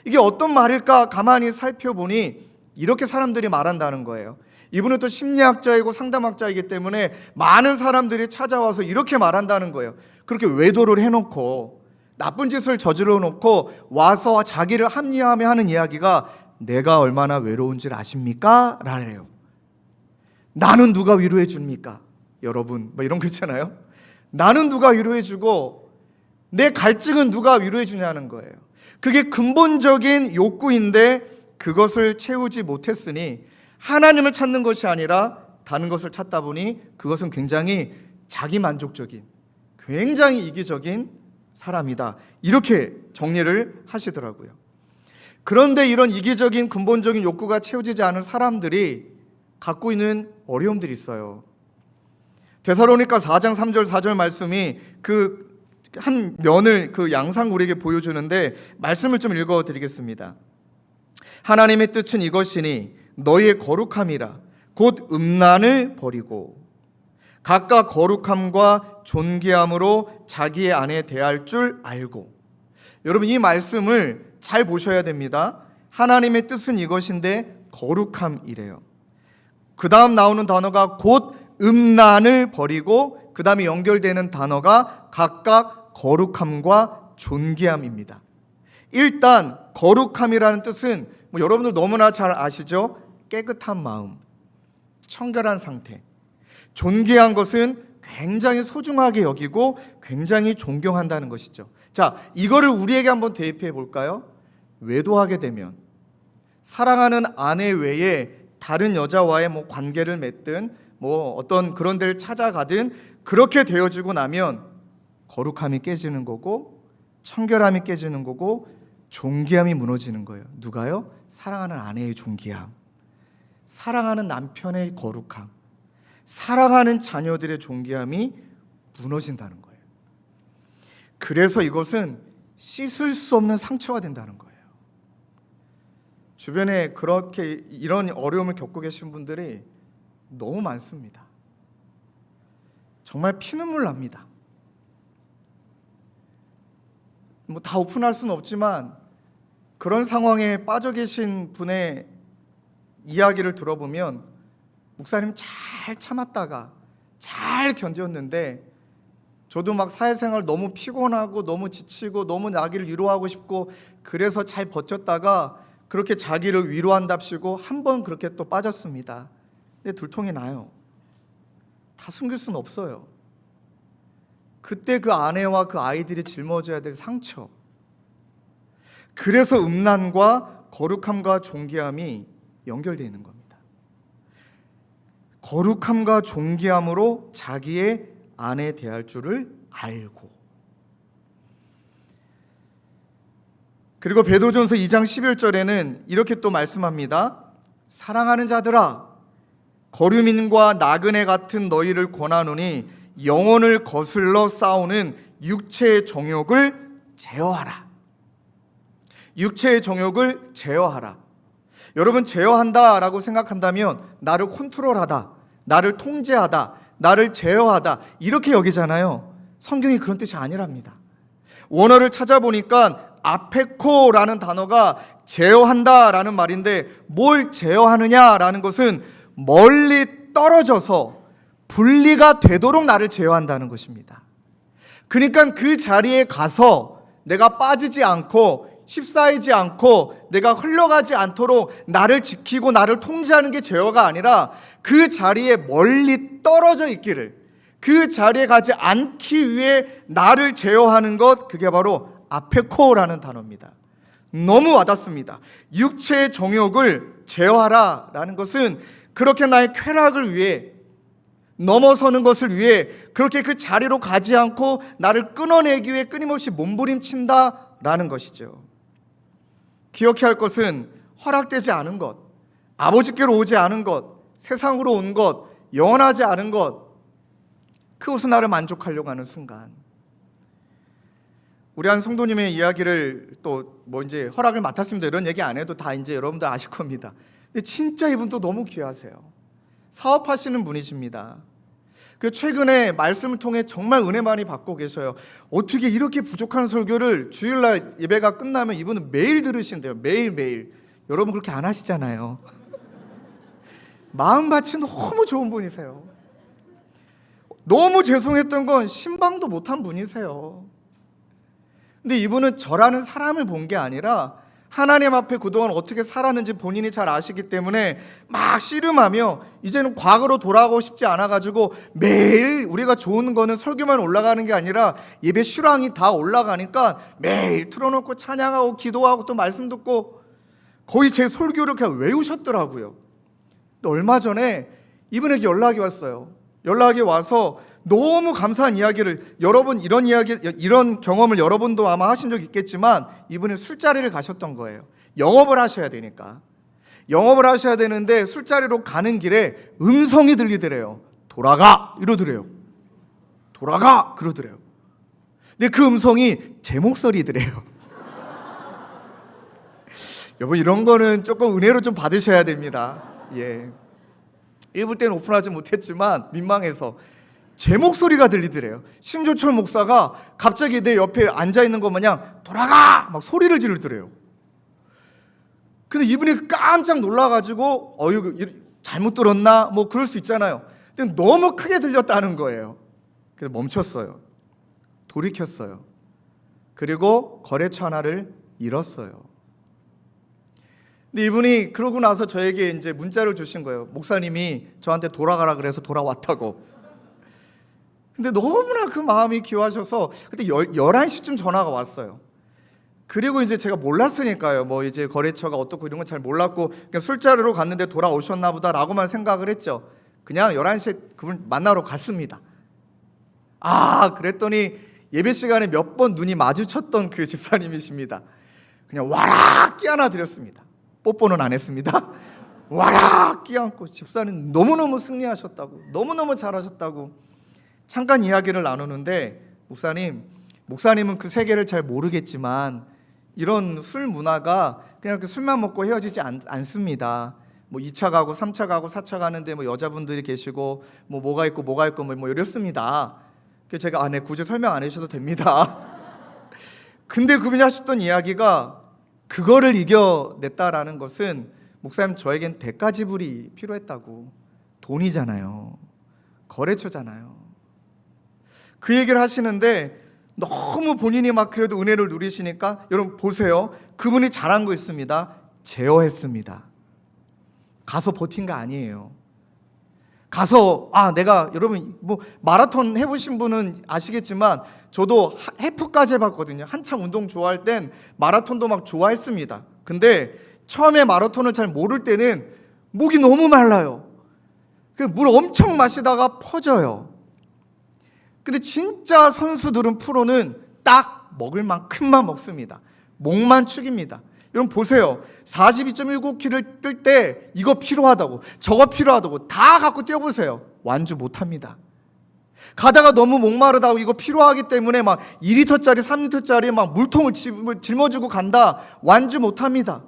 Speaker 6: 이게 어떤 말일까 가만히 살펴보니 이렇게 사람들이 말한다는 거예요. 이분은 또 심리학자이고 상담학자이기 때문에 많은 사람들이 찾아와서 이렇게 말한다는 거예요. 그렇게 외도를 해놓고 나쁜 짓을 저질러 놓고 와서 자기를 합리화하며 하는 이야기가 내가 얼마나 외로운지를 아십니까? 라래요. 나는 누가 위로해 줍니까? 여러분 뭐 이런 거 있잖아요. 나는 누가 위로해 주고 내 갈증은 누가 위로해 주냐는 거예요. 그게 근본적인 욕구인데 그것을 채우지 못했으니 하나님을 찾는 것이 아니라 다른 것을 찾다 보니 그것은 굉장히 자기만족적인, 굉장히 이기적인 사람이다. 이렇게 정리를 하시더라고요. 그런데 이런 이기적인 근본적인 욕구가 채워지지 않은 사람들이 갖고 있는 어려움들이 있어요. 데살로니가 4장 3절 4절 말씀이 그 한 면을 그 양상 우리에게 보여주는데 말씀을 좀 읽어드리겠습니다. 하나님의 뜻은 이것이니 너희의 거룩함이라 곧 음란을 버리고 각각 거룩함과 존귀함으로 자기의 아내 대할 줄 알고. 여러분 이 말씀을 잘 보셔야 됩니다. 하나님의 뜻은 이것인데 거룩함이래요. 그 다음 나오는 단어가 곧 음란을 버리고 그 다음에 연결되는 단어가 각각 거룩함과 존귀함입니다. 일단 거룩함이라는 뜻은 뭐 여러분들 너무나 잘 아시죠? 깨끗한 마음, 청결한 상태. 존귀한 것은 굉장히 소중하게 여기고 굉장히 존경한다는 것이죠. 자, 이거를 우리에게 한번 대입해 볼까요? 외도하게 되면 사랑하는 아내 외에 다른 여자와의 뭐 관계를 맺든 뭐 어떤 그런 데를 찾아가든 그렇게 되어지고 나면 거룩함이 깨지는 거고 청결함이 깨지는 거고 존귀함이 무너지는 거예요. 누가요? 사랑하는 아내의 존귀함, 사랑하는 남편의 거룩함, 사랑하는 자녀들의 존귀함이 무너진다는 거예요. 그래서 이것은 씻을 수 없는 상처가 된다는 거예요. 주변에 그렇게 이런 어려움을 겪고 계신 분들이 너무 많습니다. 정말 피눈물 납니다. 뭐 다 오픈할 수는 없지만 그런 상황에 빠져 계신 분의 이야기를 들어보면 목사님 잘 참았다가 잘 견뎠는데 저도 막 사회생활 너무 피곤하고 너무 지치고 너무 자기를 위로하고 싶고 그래서 잘 버텼다가 그렇게 자기를 위로한답시고 한 번 그렇게 또 빠졌습니다. 근데 들통이 나요. 다 숨길 수는 없어요. 그때 그 아내와 그 아이들이 짊어져야 될 상처. 그래서 음란과 거룩함과 존귀함이 연결되어 있는 겁니다. 거룩함과 존귀함으로 자기의 아내 대할 줄을 알고. 그리고 베드로전서 2장 11절에는 이렇게 또 말씀합니다. 사랑하는 자들아, 거류민과 나그네 같은 너희를 권하노니 영혼을 거슬러 싸우는 육체의 정욕을 제어하라. 육체의 정욕을 제어하라. 여러분, 제어한다라고 생각한다면 나를 컨트롤하다, 나를 통제하다, 나를 제어하다 이렇게 여기잖아요. 성경이 그런 뜻이 아니랍니다. 원어를 찾아보니까 아페코라는 단어가 제어한다라는 말인데, 뭘 제어하느냐라는 것은 멀리 떨어져서 분리가 되도록 나를 제어한다는 것입니다. 그러니까 그 자리에 가서 내가 빠지지 않고 휩싸이지 않고 내가 흘러가지 않도록 나를 지키고 나를 통제하는 게 제어가 아니라, 그 자리에 멀리 떨어져 있기를, 그 자리에 가지 않기 위해 나를 제어하는 것, 그게 바로 아페코라는 단어입니다. 너무 와닿습니다. 육체의 정욕을 제어하라 라는 것은 그렇게 나의 쾌락을 위해, 넘어서는 것을 위해 그렇게 그 자리로 가지 않고 나를 끊어내기 위해 끊임없이 몸부림친다 라는 것이죠. 기억해야 할 것은 허락되지 않은 것, 아버지께로 오지 않은 것, 세상으로 온 것, 영원하지 않은 것, 그것은 나를 만족하려고 하는 순간, 우리 한 성도님의 이야기를 또 뭐 이제 허락을 맡았습니다 이런 얘기 안 해도 다 이제 여러분들 아실 겁니다. 근데 진짜 이분도 너무 귀하세요. 사업하시는 분이십니다. 그 최근에 말씀을 통해 정말 은혜 많이 받고 계셔요. 어떻게 이렇게 부족한 설교를 주일날 예배가 끝나면 이분은 매일 들으신대요. 매일매일. 여러분 그렇게 안 하시잖아요. 마음밭이 너무 좋은 분이세요. 너무 죄송했던 건 신방도 못한 분이세요. 근데 이분은 저라는 사람을 본 게 아니라 하나님 앞에 그동안 어떻게 살았는지 본인이 잘 아시기 때문에 막 씨름하며 이제는 과거로 돌아가고 싶지 않아가지고 매일 우리가 좋은 거는 설교만 올라가는 게 아니라 예배 슈랑이 다 올라가니까 매일 틀어놓고 찬양하고 기도하고 또 말씀 듣고 거의 제 설교를 그냥 외우셨더라고요. 또 얼마 전에 이분에게 연락이 왔어요. 연락이 와서 너무 감사한 이야기를, 여러분 이런 경험을 여러분도 아마 하신 적 있겠지만 이분은 술자리를 가셨던 거예요. 영업을 하셔야 되니까. 영업을 하셔야 되는데 술자리로 가는 길에 음성이 들리더래요. 돌아가! 이러더래요. 돌아가! 그러더래요. 근데 그 음성이 제 목소리더래요. 여러분 이런 거는 조금 은혜로 좀 받으셔야 됩니다. 예. 일부 때는 오픈하지 못했지만 민망해서 제 목소리가 들리더래요. 심조철 목사가 갑자기 내 옆에 앉아있는 것 마냥 돌아가! 막 소리를 지르더래요. 근데 이분이 깜짝 놀라가지고 이거 잘못 들었나? 뭐 그럴 수 있잖아요. 근데 너무 크게 들렸다는 거예요. 그래서 멈췄어요. 돌이켰어요. 그리고 거래처 하나를 잃었어요. 근데 이분이 그러고 나서 저에게 이제 문자를 주신 거예요. 목사님이 저한테 돌아가라 그래서 돌아왔다고. 근데 너무나 그 마음이 귀하셔서 그때 11시쯤 전화가 왔어요. 그리고 이제 제가 몰랐으니까요. 뭐 이제 거래처가 어떻고 이런 건 잘 몰랐고 그냥 술자리로 갔는데 돌아오셨나 보다라고만 생각을 했죠. 그냥 11시에 그분 만나러 갔습니다. 그랬더니 예배 시간에 몇 번 눈이 마주쳤던 그 집사님이십니다. 그냥 와락 끼안아 드렸습니다. 뽀뽀는 안 했습니다. 와락 끼안고 집사님 너무너무 승리하셨다고, 너무너무 잘하셨다고 잠깐 이야기를 나누는데, 목사님은 그 세계를 잘 모르겠지만 이런 술 문화가 그냥 이렇게 술만 먹고 헤어지지 않습니다. 뭐 2차 가고 3차 가고 4차 가는데 뭐 여자분들이 계시고 뭐가 있고 뭐 이렇습니다. 그래서 제가 네, 굳이 설명 안 해주셔도 됩니다. 근데 그분이 하셨던 이야기가, 그거를 이겨냈다라는 것은 목사님 저에겐 대가 지불이 필요했다고. 돈이잖아요. 거래처잖아요. 그 얘기를 하시는데 너무 본인이 막 그래도 은혜를 누리시니까, 여러분 보세요. 그분이 잘한 거 있습니다. 제어했습니다. 가서 버틴 거 아니에요. 가서 내가, 여러분 뭐 마라톤 해보신 분은 아시겠지만 저도 해프까지 해봤거든요. 한창 운동 좋아할 땐 마라톤도 막 좋아했습니다. 근데 처음에 마라톤을 잘 모를 때는 목이 너무 말라요. 물 엄청 마시다가 퍼져요. 근데 진짜 선수들은, 프로는 딱 먹을 만큼만 먹습니다. 목만 축입니다. 여러분 보세요. 42.195km를 뜰 때 이거 필요하다고 저거 필요하다고 다 갖고 뛰어보세요. 완주 못합니다. 가다가 너무 목마르다고 이거 필요하기 때문에 막 2리터짜리 3리터짜리 막 물통을 짊어지고 간다. 완주 못합니다.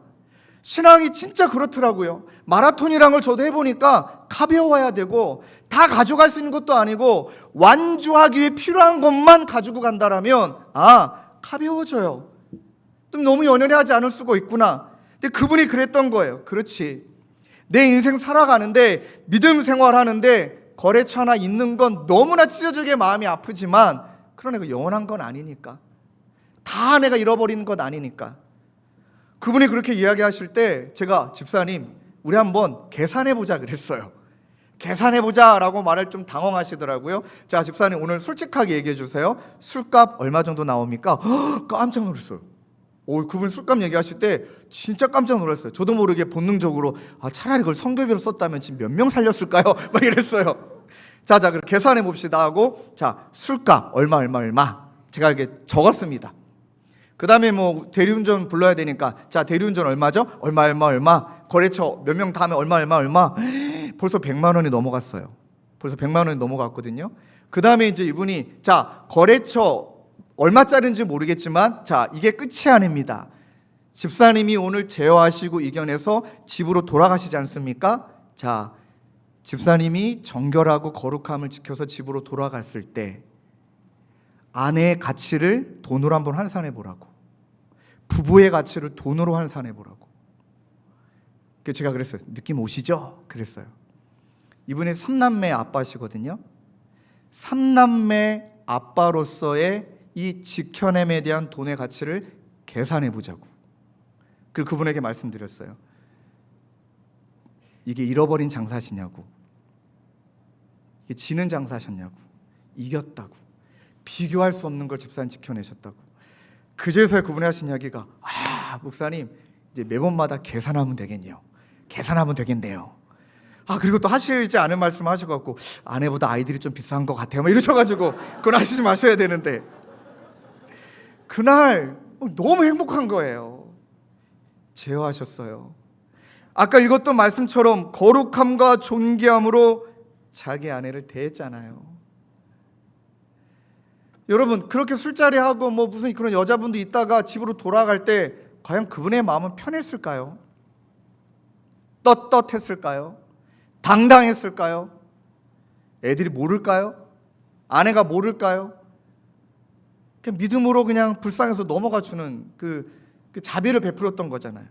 Speaker 6: 신앙이 진짜 그렇더라고요. 마라톤이란 걸 저도 해보니까 가벼워야 되고 다 가져갈 수 있는 것도 아니고 완주하기 위해 필요한 것만 가지고 간다라면 가벼워져요. 좀 너무 연연하지 않을 수가 있구나. 근데 그분이 그랬던 거예요. 그렇지. 내 인생 살아가는데 믿음 생활하는데 거래처 하나 있는 건 너무나 찢어지게 마음이 아프지만 그러나 그 영원한 건 아니니까. 다 내가 잃어버리는 건 아니니까. 그분이 그렇게 이야기하실 때 제가 집사님 우리 한번 계산해보자 그랬어요. 계산해보자라고 말을 좀 당황하시더라고요. 자 집사님 오늘 솔직하게 얘기해 주세요. 술값 얼마 정도 나옵니까? 깜짝 놀랐어요. 그분 술값 얘기하실 때 진짜 깜짝 놀랐어요. 저도 모르게 본능적으로 차라리 그걸 성교비로 썼다면 지금 몇 명 살렸을까요? 막 이랬어요. 자 그럼 계산해 봅시다 하고 자 술값 얼마 제가 이렇게 적었습니다. 그 다음에 뭐 대리운전 불러야 되니까 자 대리운전 얼마죠? 얼마 거래처 몇 명 다 하면 얼마 벌써 100만 원이 넘어갔어요. 벌써 100만 원이 넘어갔거든요. 그 다음에 이제 이분이 자 거래처 얼마짜리인지 모르겠지만 자 이게 끝이 아닙니다. 집사님이 오늘 제어하시고 이겨내서 집으로 돌아가시지 않습니까? 자 집사님이 정결하고 거룩함을 지켜서 집으로 돌아갔을 때 아내의 가치를 돈으로 한번 환산해 보라고, 부부의 가치를 돈으로 환산해 보라고. 제가 그랬어요. 느낌 오시죠? 그랬어요. 이분이 3남매 아빠시거든요. 3남매 아빠로서의 이 지켜냄에 대한 돈의 가치를 계산해 보자고. 그리고 그분에게 말씀드렸어요. 이게 잃어버린 장사시냐고, 이게 지는 장사셨냐고, 이겼다고, 비교할 수 없는 걸 집사님 지켜내셨다고. 그제서야 그분이 하신 이야기가 목사님 이제 매번마다 계산하면 되겠네요. 계산하면 되겠네요. 그리고 또 하시지 않은 말씀 하셔갖고 아내보다 아이들이 좀 비싼 것 같아요 막 이러셔가지고 그건 하시지 마셔야 되는데 그날 너무 행복한 거예요. 제어하셨어요. 아까 읽었던 말씀처럼 거룩함과 존귀함으로 자기 아내를 대했잖아요. 여러분 그렇게 술자리하고 뭐 무슨 그런 여자분도 있다가 집으로 돌아갈 때 과연 그분의 마음은 편했을까요? 떳떳했을까요? 당당했을까요? 애들이 모를까요? 아내가 모를까요? 그냥 믿음으로 그냥 불쌍해서 넘어가 주는 그 자비를 베풀었던 거잖아요.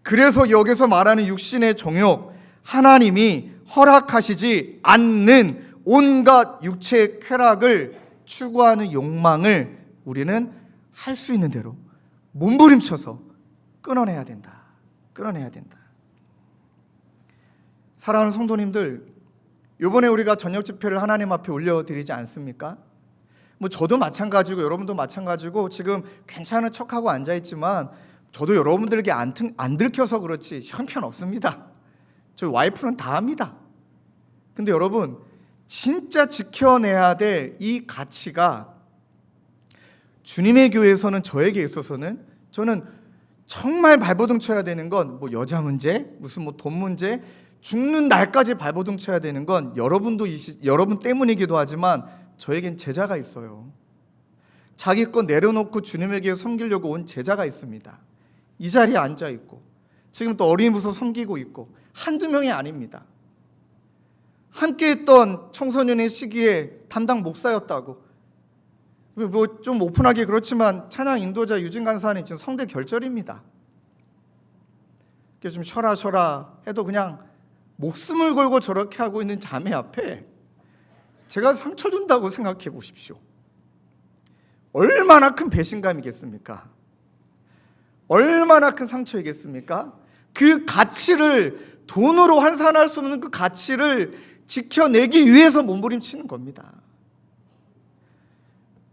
Speaker 6: 그래서 여기서 말하는 육신의 정욕, 하나님이 허락하시지 않는 온갖 육체의 쾌락을 추구하는 욕망을 우리는 할 수 있는 대로 몸부림쳐서 끊어내야 된다. 끊어내야 된다. 사랑하는 성도님들, 이번에 우리가 저녁 집회를 하나님 앞에 올려드리지 않습니까? 뭐 저도 마찬가지고 여러분도 마찬가지고 지금 괜찮은 척하고 앉아있지만 저도 여러분들에게 안 들켜서 그렇지 형편없습니다. 저희 와이프는 다 합니다. 근데 여러분 진짜 지켜내야 될 이 가치가 주님의 교회에서는 저에게 있어서는 저는 정말 발버둥 쳐야 되는 건 뭐 여자 문제, 무슨 뭐 돈 문제, 죽는 날까지 발버둥 쳐야 되는 건 여러분 때문이기도 하지만 저에겐 제자가 있어요. 자기 것 내려놓고 주님에게 섬기려고 온 제자가 있습니다. 이 자리에 앉아 있고 지금 또 어린이 부서 섬기고 있고 한두 명이 아닙니다. 함께했던 청소년의 시기에 담당 목사였다고. 뭐 좀 오픈하기 그렇지만 찬양 인도자 유진 간사님 지금 성대 결절입니다. 좀 쉬어라 해도 그냥 목숨을 걸고 저렇게 하고 있는 자매 앞에 제가 상처 준다고 생각해 보십시오. 얼마나 큰 배신감이겠습니까? 얼마나 큰 상처이겠습니까? 그 가치를 돈으로 환산할 수 없는 그 가치를 지켜내기 위해서 몸부림치는 겁니다.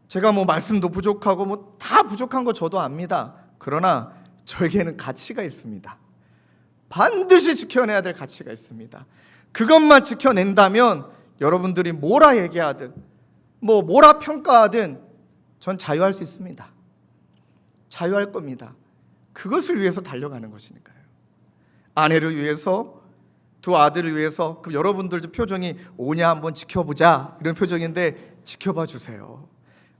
Speaker 6: 제가 뭐 말씀도 부족하고 뭐 다 부족한 거 저도 압니다. 그러나 저에게는 가치가 있습니다. 반드시 지켜내야 될 가치가 있습니다. 그것만 지켜낸다면 여러분들이 뭐라 얘기하든 뭐라 평가하든 전 자유할 수 있습니다. 자유할 겁니다. 그것을 위해서 달려가는 것이니까요. 아내를 위해서, 두 아들을 위해서. 그럼 여러분들도 표정이 오냐 한번 지켜보자 이런 표정인데 지켜봐 주세요.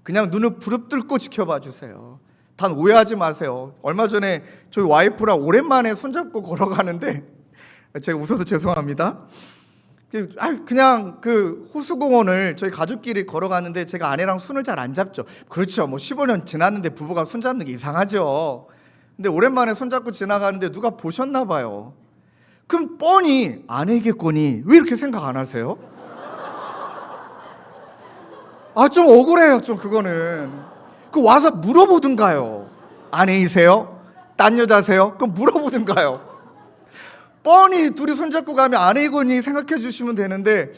Speaker 6: 그냥 눈을 부릅뜨고 지켜봐 주세요. 단 오해하지 마세요. 얼마 전에 저희 와이프랑 오랜만에 손잡고 걸어가는데 제가 웃어서 죄송합니다. 그냥 그 호수공원을 저희 가족끼리 걸어가는데 제가 아내랑 손을 잘 안 잡죠. 그렇죠. 뭐 15년 지났는데 부부가 손 잡는 게 이상하죠. 근데 오랜만에 손 잡고 지나가는데 누가 보셨나 봐요. 그럼 뻔히 아내겠거니 왜 이렇게 생각 안 하세요? 좀 억울해요. 좀 그거는. 그 와서 물어보든가요. 아내이세요? 딴 여자세요? 그럼 물어보든가요. 뻔히 둘이 손잡고 가면 아내이거니 생각해 주시면 되는데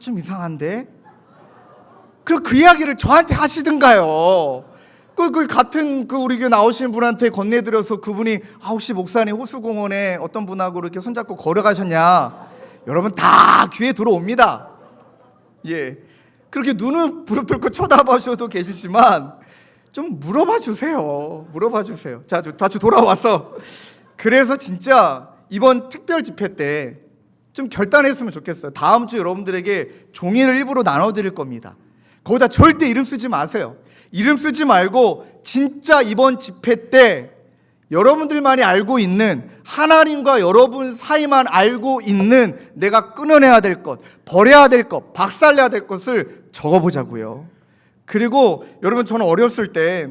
Speaker 6: 좀 이상한데? 그럼 그 이야기를 저한테 하시든가요. 그 같은 우리 교회 나오신 분한테 건네드려서 그분이 혹시 목사님 호수공원에 어떤 분하고 이렇게 손잡고 걸어가셨냐? 여러분 다 귀에 들어옵니다. 예, 그렇게 눈은 부릅뜨고 쳐다봐셔도 계시지만 좀 물어봐 주세요. 물어봐 주세요. 자, 다시 돌아와서 그래서 진짜 이번 특별 집회 때 좀 결단했으면 좋겠어요. 다음 주 여러분들에게 종이를 일부러 나눠드릴 겁니다. 거기다 절대 이름 쓰지 마세요. 이름 쓰지 말고 진짜 이번 집회 때 여러분들만이 알고 있는, 하나님과 여러분 사이만 알고 있는 내가 끊어내야 될 것, 버려야 될 것, 박살내야 될 것을 적어보자고요. 그리고 여러분, 저는 어렸을 때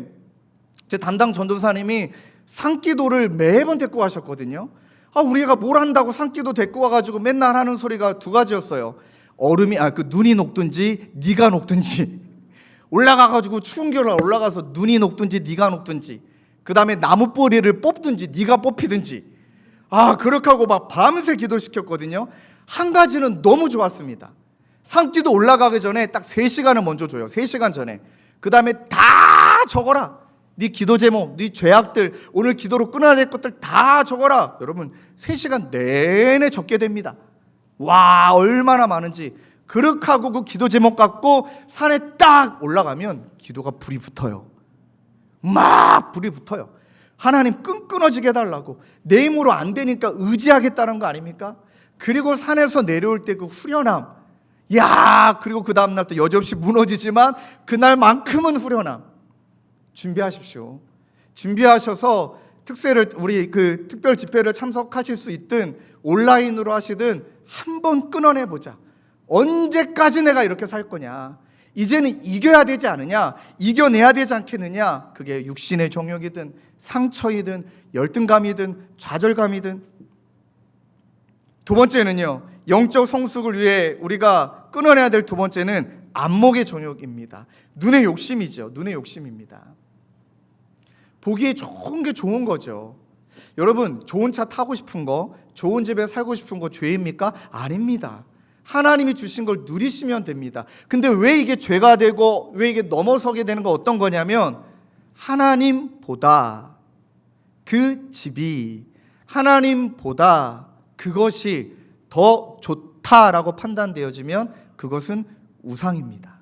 Speaker 6: 제 담당 전도사님이 산기도를 매번 데리고 가셨거든요. 우리가 뭘 한다고 산기도 데리고 와가지고 맨날 하는 소리가 두 가지였어요. 눈이 녹든지 네가 녹든지. 올라가가지고 추운 겨울에 올라가서 눈이 녹든지 네가 녹든지, 그 다음에 나무 뿌리를 뽑든지 네가 뽑히든지. 그렇게 하고 막 밤새 기도시켰거든요. 한 가지는 너무 좋았습니다. 산기도 올라가기 전에 딱 3시간을 먼저 줘요. 3시간 전에. 그 다음에 다 적어라. 네 기도 제목, 네 죄악들, 오늘 기도로 끊어야 될 것들 다 적어라. 여러분 3시간 내내 적게 됩니다. 와, 얼마나 많은지. 그렇게 하고 그 기도 제목 갖고 산에 딱 올라가면 기도가 불이 붙어요. 막 불이 붙어요. 하나님 끊어지게 해달라고. 내 힘으로 안 되니까 의지하겠다는 거 아닙니까? 그리고 산에서 내려올 때 그 후련함. 그리고 그 다음날 또 여지없이 무너지지만 그날만큼은 후련함. 준비하십시오. 준비하셔서 우리 그 특별 집회를 참석하실 수 있든 온라인으로 하시든 한번 끊어내보자. 언제까지 내가 이렇게 살 거냐? 이제는 이겨야 되지 않느냐? 이겨내야 되지 않겠느냐? 그게 육신의 정욕이든 상처이든 열등감이든 좌절감이든. 두 번째는요, 영적 성숙을 위해 우리가 끊어내야 될 두 번째는 안목의 정욕입니다. 눈의 욕심이죠. 눈의 욕심입니다. 보기에 좋은 게 좋은 거죠. 여러분, 좋은 차 타고 싶은 거, 좋은 집에 살고 싶은 거 죄입니까? 아닙니다. 하나님이 주신 걸 누리시면 됩니다. 근데 왜 이게 죄가 되고 왜 이게 넘어서게 되는 건 어떤 거냐면, 하나님보다 그 집이, 하나님보다 그것이 더 좋다라고 판단되어지면 그것은 우상입니다.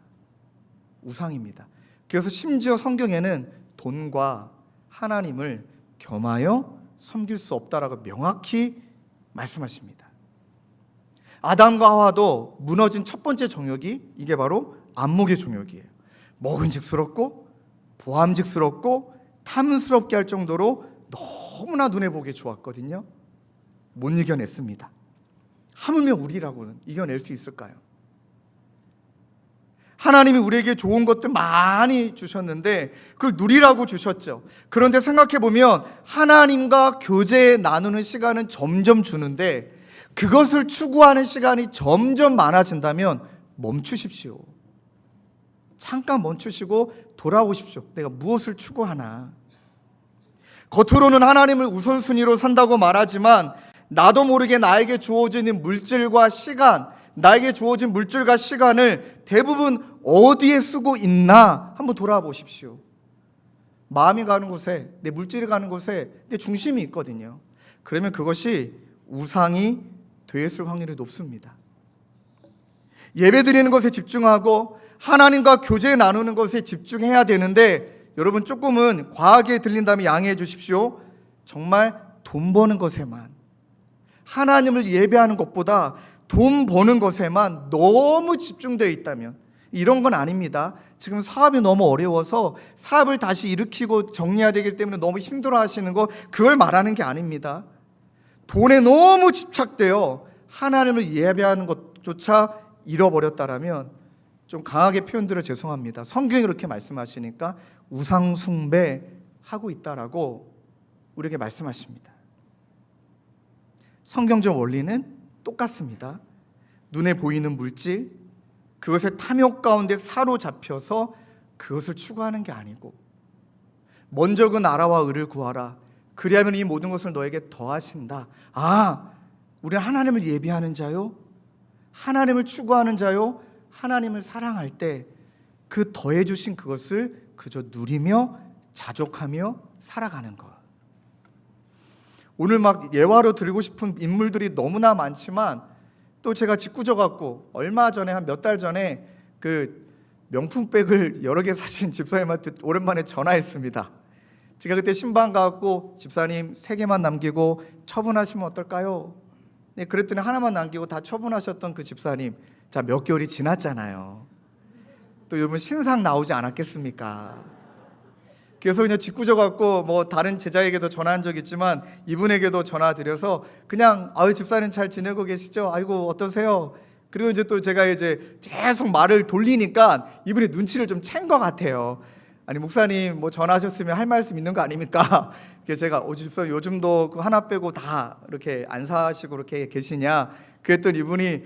Speaker 6: 우상입니다. 그래서 심지어 성경에는 돈과 하나님을 겸하여 섬길 수 없다라고 명확히 말씀하십니다. 아담과 하와도 무너진 첫 번째 정욕이 이게 바로 안목의 정욕이에요. 먹은직스럽고 보암직스럽고 탐스럽게 할 정도로 너무나 눈에 보기 좋았거든요. 못 이겨냈습니다. 하물며 우리라고는 이겨낼 수 있을까요? 하나님이 우리에게 좋은 것들 많이 주셨는데 그걸 누리라고 주셨죠. 그런데 생각해보면 하나님과 교제 나누는 시간은 점점 주는데 그것을 추구하는 시간이 점점 많아진다면 멈추십시오. 잠깐 멈추시고 돌아오십시오. 내가 무엇을 추구하나. 겉으로는 하나님을 우선순위로 산다고 말하지만 나도 모르게 나에게 주어지는 물질과 시간, 나에게 주어진 물질과 시간을 대부분 어디에 쓰고 있나 한번 돌아보십시오. 마음이 가는 곳에, 내 물질이 가는 곳에 내 중심이 있거든요. 그러면 그것이 우상이 되었을 확률이 높습니다. 예배 드리는 것에 집중하고 하나님과 교제 나누는 것에 집중해야 되는데 여러분 조금은 과하게 들린다면 양해해 주십시오. 정말 돈 버는 것에만, 하나님을 예배하는 것보다 돈 버는 것에만 너무 집중되어 있다면, 이런 건 아닙니다. 지금 사업이 너무 어려워서 사업을 다시 일으키고 정리해야 되기 때문에 너무 힘들어 하시는 거, 그걸 말하는 게 아닙니다. 돈에 너무 집착되어 하나님을 예배하는 것조차 잃어버렸다라면, 좀 강하게 표현드려 죄송합니다. 성경이 그렇게 말씀하시니까 우상 숭배하고 있다라고 우리에게 말씀하십니다. 성경적 원리는 똑같습니다. 눈에 보이는 물질, 그것의 탐욕 가운데 사로잡혀서 그것을 추구하는 게 아니고, 먼저 그 나라와 의를 구하라. 그리하면 이 모든 것을 너에게 더하신다. 아, 우리는 하나님을 예비하는 자요, 하나님을 추구하는 자요, 하나님을 사랑할 때 그 더해 주신 그것을 그저 누리며 자족하며 살아가는 것. 오늘 막 예화로 드리고 싶은 인물들이 너무나 많지만, 또 제가 짓궂어 갖고 얼마 전에, 한 몇 달 전에 그 명품백을 여러 개 사신 집사님한테 오랜만에 전화했습니다. 제가 그때 신방 가갖고 집사님 3개만 남기고 처분하시면 어떨까요? 네, 그랬더니 하나만 남기고 다 처분하셨던 그 집사님, 자, 몇 개월이 지났잖아요. 또 여러분 신상 나오지 않았겠습니까? 그래서 그냥 짓궂어 갖고 뭐 다른 제자에게도 전화한 적 있지만 이분에게도 전화 드려서 그냥, 아유 집사님 잘 지내고 계시죠? 아이고 어떠세요? 그리고 이제 또 제가 이제 계속 말을 돌리니까 이분이 눈치를 좀 챈 것 같아요. 아니 목사님 뭐 전화하셨으면 할 말씀 있는 거 아닙니까? 그래서 제가 집사님 요즘도 그 하나 빼고 다 이렇게 안 사시고 이렇게 계시냐? 그랬더니 이분이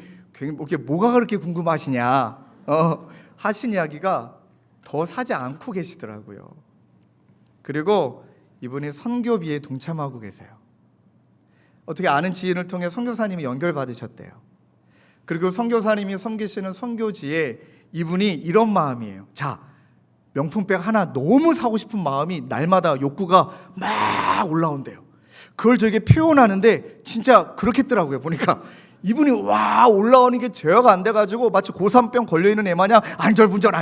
Speaker 6: 뭐가 그렇게 궁금하시냐? 하신 이야기가 더 사지 않고 계시더라고요. 그리고 이분이 선교비에 동참하고 계세요. 어떻게 아는 지인을 통해 선교사님이 연결받으셨대요. 그리고 선교사님이 섬기시는 선교지에 이분이 이런 마음이에요. 자, 명품백 하나 너무 사고 싶은 마음이 날마다 욕구가 막 올라온대요. 그걸 저에게 표현하는데 진짜 그렇겠더라고요. 보니까 이분이 와 올라오는 게 제어가 안 돼가지고 마치 고산병 걸려있는 애 마냥 안절분절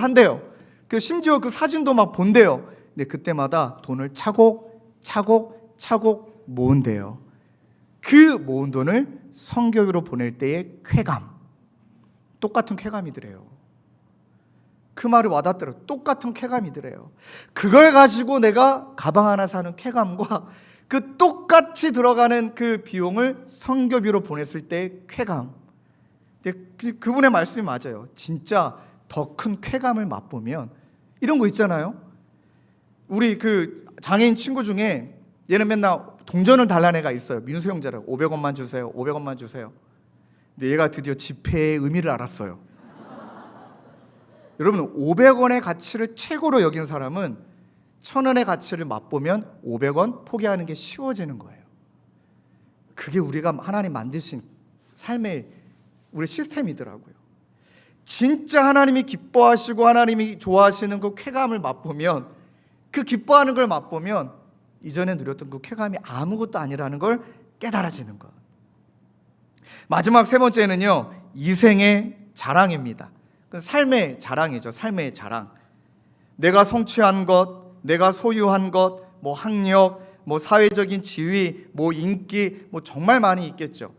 Speaker 6: 한대요. 심지어 그 사진도 막 본대요. 근데 그때마다 돈을 차곡차곡 모은대요. 그 모은 돈을 선교비로 보낼 때의 쾌감, 똑같은 쾌감이더래요. 그 말이 와닿더라고요. 똑같은 쾌감이더래요. 그걸 가지고 내가 가방 하나 사는 쾌감과 그 똑같이 들어가는 그 비용을 선교비로 보냈을 때의 쾌감, 그분의 말씀이 맞아요. 진짜 더 큰 쾌감을 맛보면 이런 거 있잖아요. 우리 그 장애인 친구 중에 얘는 맨날 동전을 달라는 애가 있어요. 민수 형제라고. 500원만 주세요. 500원만 주세요. 근데 얘가 드디어 지폐의 의미를 알았어요. 여러분 500원의 가치를 최고로 여긴 사람은 1000원의 가치를 맛보면 500원 포기하는 게 쉬워지는 거예요. 그게 우리가 하나님 만드신 삶의 우리 시스템이더라고요. 진짜 하나님이 기뻐하시고 하나님이 좋아하시는 그 쾌감을 맛보면, 그 기뻐하는 걸 맛보면 이전에 누렸던 그 쾌감이 아무것도 아니라는 걸 깨달아지는 것. 마지막 3번째는요, 이생의 자랑입니다. 삶의 자랑이죠. 삶의 자랑. 내가 성취한 것, 내가 소유한 것, 뭐 학력, 뭐 사회적인 지위, 뭐 인기, 뭐 정말 많이 있겠죠.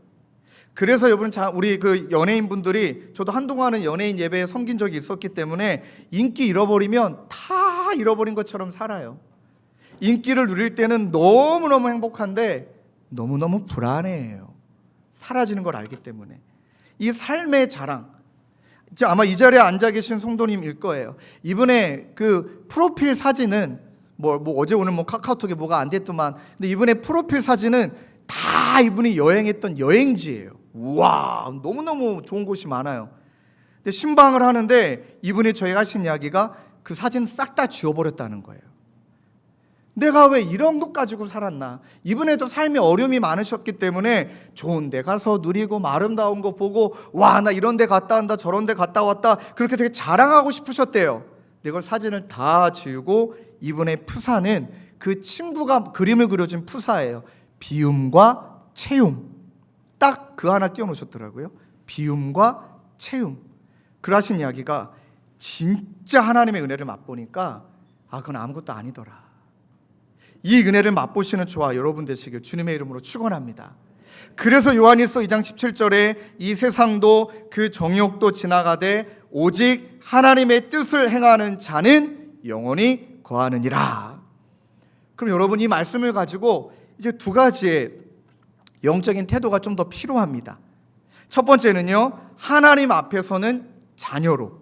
Speaker 6: 그래서 여러분, 우리 그 연예인분들이, 저도 한동안은 연예인 예배에 섬긴 적이 있었기 때문에 인기 잃어버리면 다 잃어버린 것처럼 살아요. 인기를 누릴 때는 너무너무 행복한데 너무너무 불안해해요. 사라지는 걸 알기 때문에. 이 삶의 자랑, 아마 이 자리에 앉아 계신 성도님일 거예요. 이분의 그 프로필 사진은 뭐 어제 오늘 뭐 카카오톡에 뭐가 안 됐더만, 근데 이분의 프로필 사진은 다 이분이 여행했던 여행지예요. 와, 너무너무 좋은 곳이 많아요. 근데 신방을 하는데 이분이 저희가 하신 이야기가 그 사진 싹 다 지워버렸다는 거예요. 내가 왜 이런 것 가지고 살았나? 이분에도 삶에 어려움이 많으셨기 때문에 좋은 데 가서 누리고 아름다운 거 보고, 와, 나 이런 데 갔다 온다, 저런 데 갔다 왔다, 그렇게 되게 자랑하고 싶으셨대요. 근데 이걸 사진을 다 지우고 이분의 푸사는 그 친구가 그림을 그려준 푸사예요. 비움과 채움. 딱 그 하나 띄워놓으셨더라고요. 비움과 채움. 그러신 이야기가 진짜 하나님의 은혜를 맛보니까 그건 아무것도 아니더라. 이 은혜를 맛보시는 저와 여러분 되시길 주님의 이름으로 축원합니다. 그래서 요한일서 2장 17절에 이 세상도 그 정욕도 지나가되 오직 하나님의 뜻을 행하는 자는 영원히 거하느니라. 그럼 여러분, 이 말씀을 가지고 이제 두 가지의 영적인 태도가 좀 더 필요합니다. 첫 번째는요, 하나님 앞에서는 자녀로,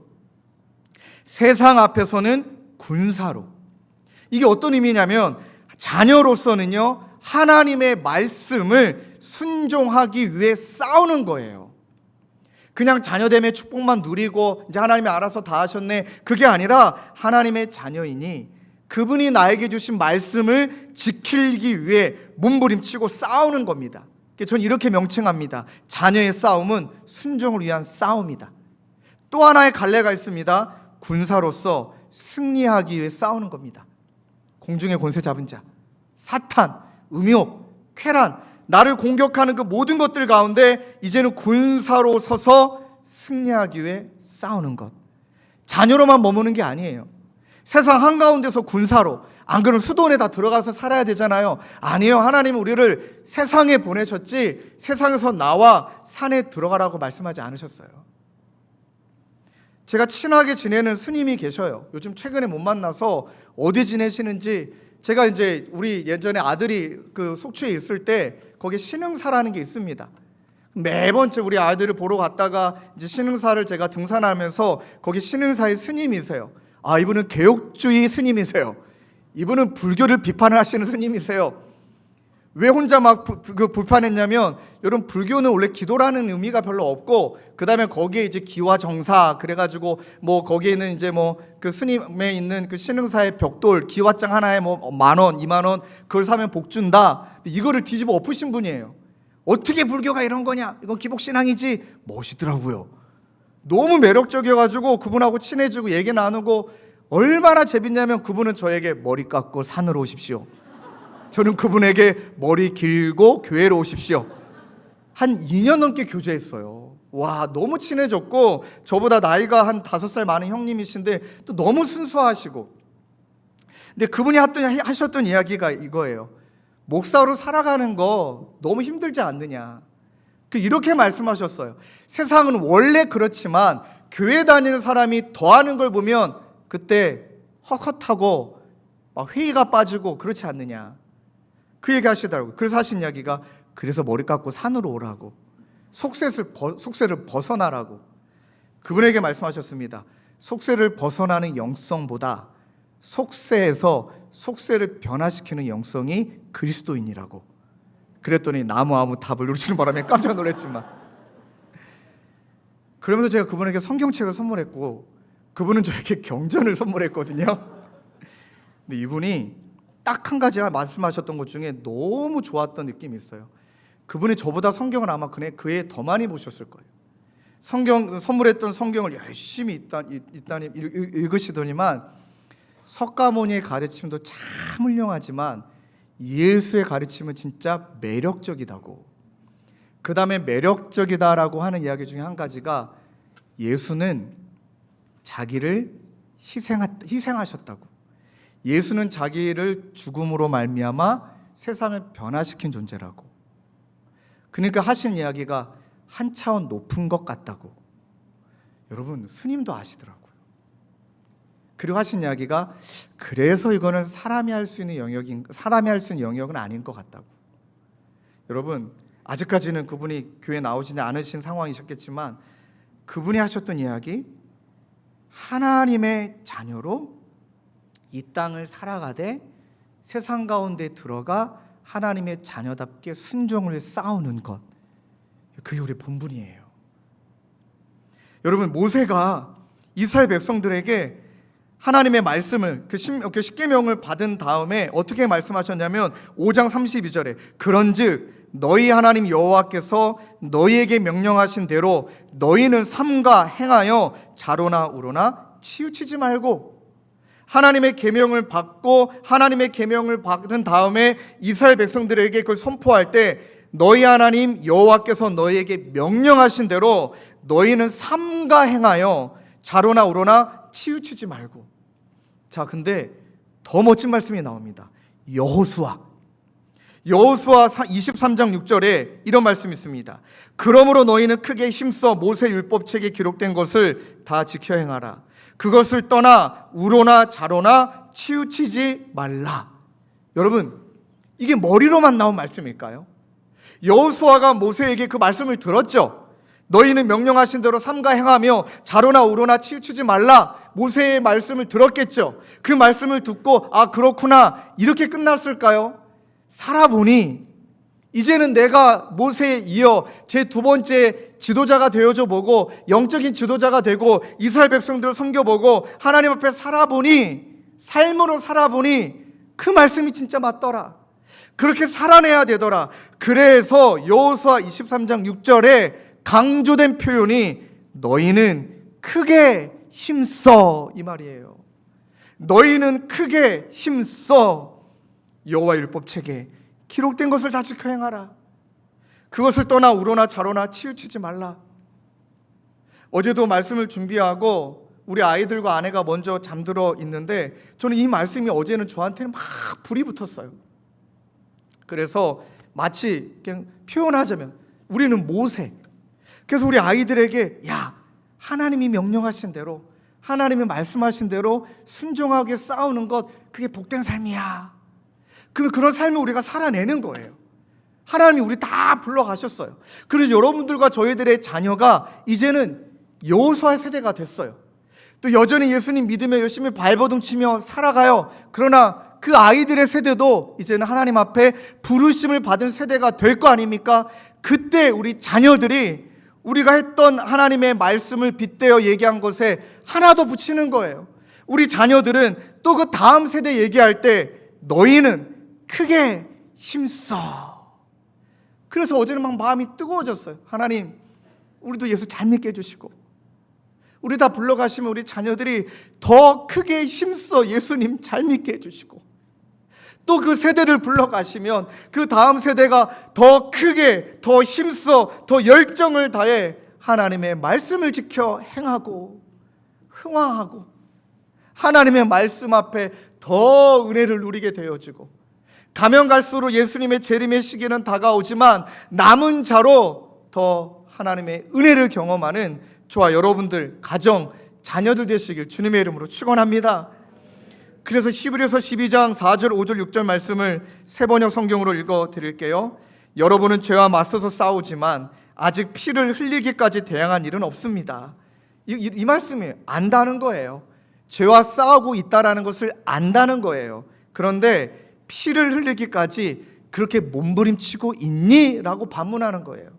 Speaker 6: 세상 앞에서는 군사로. 이게 어떤 의미냐면, 자녀로서는요, 하나님의 말씀을 순종하기 위해 싸우는 거예요. 그냥 자녀됨의 축복만 누리고 이제 하나님이 알아서 다 하셨네, 그게 아니라 하나님의 자녀이니 그분이 나에게 주신 말씀을 지키기 위해 몸부림치고 싸우는 겁니다. 전 이렇게 명칭합니다. 자녀의 싸움은 순종을 위한 싸움이다. 또 하나의 갈래가 있습니다. 군사로서 승리하기 위해 싸우는 겁니다. 공중의 권세 잡은 자, 사탄, 음욕, 쾌란, 나를 공격하는 그 모든 것들 가운데 이제는 군사로 서서 승리하기 위해 싸우는 것. 자녀로만 머무는 게 아니에요. 세상 한가운데서 군사로, 안 그러면 수도원에 다 들어가서 살아야 되잖아요. 아니에요. 하나님은 우리를 세상에 보내셨지 세상에서 나와 산에 들어가라고 말씀하지 않으셨어요. 제가 친하게 지내는 스님이 계셔요. 요즘 최근에 못 만나서 어디 지내시는지. 제가 이제 우리 예전에 아들이 그 속초에 있을 때 거기 신흥사라는 게 있습니다. 매번 우리 아들을 보러 갔다가 이제 신흥사를 제가 등산하면서 거기 신흥사의 스님이세요. 이분은 개혁주의 스님이세요. 이분은 불교를 비판하시는 스님이세요. 왜 혼자 막 불판했냐면, 여러분, 불교는 원래 기도라는 의미가 별로 없고, 그 다음에 거기에 이제 기와정사 그래가지고 뭐 거기에는 이제 뭐 그 스님에 있는 그 신흥사의 벽돌 기와장 하나에 뭐 10,000원, 20,000원 그걸 사면 복 준다. 이거를 뒤집어 엎으신 분이에요. 어떻게 불교가 이런 거냐? 이건 기복신앙이지. 멋있더라고요. 너무 매력적이어가지고 그분하고 친해지고 얘기 나누고, 얼마나 재밌냐면 그분은 저에게 머리 깎고 산으로 오십시오. 저는 그분에게 머리 길고 교회로 오십시오. 한 2년 넘게 교제했어요. 와, 너무 친해졌고, 저보다 나이가 한 5살 많은 형님이신데 또 너무 순수하시고. 근데 그분이 하셨던 이야기가 이거예요. 목사로 살아가는 거 너무 힘들지 않느냐. 이렇게 말씀하셨어요. 세상은 원래 그렇지만 교회 다니는 사람이 더하는 걸 보면 그때 헛헛하고 막 회의가 빠지고 그렇지 않느냐. 그 얘기 하시더라고요. 그래서 하신 이야기가, 그래서 머리 깎고 산으로 오라고, 속세를 벗어나라고 그분에게 말씀하셨습니다. 속세를 벗어나는 영성보다 속세에서 속세를 변화시키는 영성이 그리스도인이라고. 그랬더니 나무 답을 누르시는 바람에 깜짝 놀랐지만, 그러면서 제가 그분에게 성경책을 선물했고, 그분은 저에게 경전을 선물했거든요. 근데 이분이 딱 한 가지 말씀하셨던 것 중에 너무 좋았던 느낌이 있어요. 그분이 저보다 성경을 아마 그에 더 많이 보셨을 거예요. 선물했던 성경을 열심히 읽으시더니만, 석가모니의 가르침도 참 훌륭하지만 예수의 가르침은 진짜 매력적이다고. 그 다음에 매력적이다라고 하는 이야기 중에 한 가지가, 예수는 자기를 희생하셨다고. 예수는 자기를 죽음으로 말미암아 세상을 변화시킨 존재라고. 그러니까 하신 이야기가 한 차원 높은 것 같다고. 여러분, 스님도 아시더라고요. 그리고 하신 이야기가, 그래서 이거는 사람이 할 수 있는 영역은 아닌 것 같다고. 여러분, 아직까지는 그분이 교회 나오지 않으신 상황이셨겠지만, 그분이 하셨던 이야기, 하나님의 자녀로 이 땅을 살아가되 세상 가운데 들어가 하나님의 자녀답게 순종을 싸우는 것, 그게 우리 본분이에요. 여러분, 모세가 이스라엘 백성들에게 하나님의 말씀을, 그 십계명을 받은 다음에 어떻게 말씀하셨냐면 5장 32절에 그런즉 너희 하나님 여호와께서 너희에게 명령하신 대로 너희는 삼가 행하여 좌로나 우로나 치우치지 말고. 하나님의 계명을 받고 하나님의 계명을 받은 다음에 이스라엘 백성들에게 그걸 선포할 때, 너희 하나님 여호와께서 너희에게 명령하신 대로 너희는 삼가 행하여 좌로나 우로나 치우치지 말고. 자, 근데 더 멋진 말씀이 나옵니다. 여호수아 23장 6절에 이런 말씀이 있습니다. 그러므로 너희는 크게 힘써 모세 율법책에 기록된 것을 다 지켜 행하라. 그것을 떠나 우로나 자로나 치우치지 말라. 여러분, 이게 머리로만 나온 말씀일까요? 여호수아가 모세에게 그 말씀을 들었죠. 너희는 명령하신 대로 삼가 행하며 자로나 우로나 치우치지 말라. 모세의 말씀을 들었겠죠. 그 말씀을 듣고 아 그렇구나 이렇게 끝났을까요? 살아보니 이제는 내가 모세에 이어 제 두 번째 지도자가 되어줘 보고 영적인 지도자가 되고 이스라엘 백성들을 섬겨보고 하나님 앞에 살아보니 삶으로 살아보니 그 말씀이 진짜 맞더라. 그렇게 살아내야 되더라. 그래서 여호수아 23장 6절에 강조된 표현이 너희는 크게 힘써 이 말이에요. 너희는 크게 힘써 여호와 율법책에 기록된 것을 다 지켜 행하라. 그것을 떠나 우로나 자로나 치우치지 말라. 어제도 말씀을 준비하고 우리 아이들과 아내가 먼저 잠들어 있는데 저는 이 말씀이 어제는 저한테는 막 불이 붙었어요. 그래서 마치 그냥 표현하자면 우리는 모세. 그래서 우리 아이들에게 야 하나님이 명령하신 대로 하나님이 말씀하신 대로 순종하게 싸우는 것 그게 복된 삶이야. 그런 삶을 우리가 살아내는 거예요. 하나님이 우리 다 불러가셨어요. 그래서 여러분들과 저희들의 자녀가 이제는 여호수아의 세대가 됐어요. 또 여전히 예수님 믿으며 열심히 발버둥치며 살아가요. 그러나 그 아이들의 세대도 이제는 하나님 앞에 부르심을 받은 세대가 될 거 아닙니까? 그때 우리 자녀들이 우리가 했던 하나님의 말씀을 빗대어 얘기한 것에 하나 더 붙이는 거예요. 우리 자녀들은 또 그 다음 세대 얘기할 때 너희는 크게 힘써. 그래서 어제는 막 마음이 뜨거워졌어요. 하나님, 우리도 예수 잘 믿게 해주시고 우리 다 불러가시면 우리 자녀들이 더 크게 힘써 예수님 잘 믿게 해주시고 또 그 세대를 불러가시면 그 다음 세대가 더 크게 더 힘써 더 열정을 다해 하나님의 말씀을 지켜 행하고 흥황하고 하나님의 말씀 앞에 더 은혜를 누리게 되어지고 가면 갈수록 예수님의 재림의 시기는 다가오지만 남은 자로 더 하나님의 은혜를 경험하는 저와 여러분들 가정 자녀들 되시길 주님의 이름으로 축원합니다. 그래서 히브리서 12장 4절 5절 6절 말씀을 세번역 성경으로 읽어 드릴게요. 여러분은 죄와 맞서서 싸우지만 아직 피를 흘리기까지 대항한 일은 없습니다. 이 말씀이 안다는 거예요. 죄와 싸우고 있다라는 것을 안다는 거예요. 그런데 피를 흘리기까지 그렇게 몸부림치고 있니? 라고 반문하는 거예요.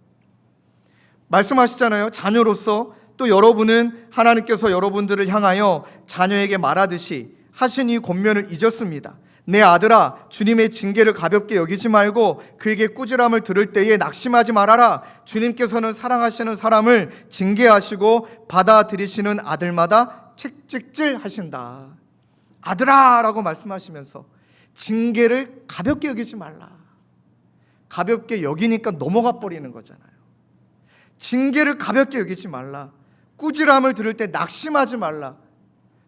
Speaker 6: 말씀하시잖아요. 자녀로서 또 여러분은 하나님께서 여러분들을 향하여 자녀에게 말하듯이 하신 이 권면을 잊었습니다. 내 아들아, 주님의 징계를 가볍게 여기지 말고 그에게 꾸지람을 들을 때에 낙심하지 말아라. 주님께서는 사랑하시는 사람을 징계하시고 받아들이시는 아들마다 책찍질 하신다. 아들아 라고 말씀하시면서 징계를 가볍게 여기지 말라. 가볍게 여기니까 넘어가 버리는 거잖아요. 징계를 가볍게 여기지 말라. 꾸지람을 들을 때 낙심하지 말라.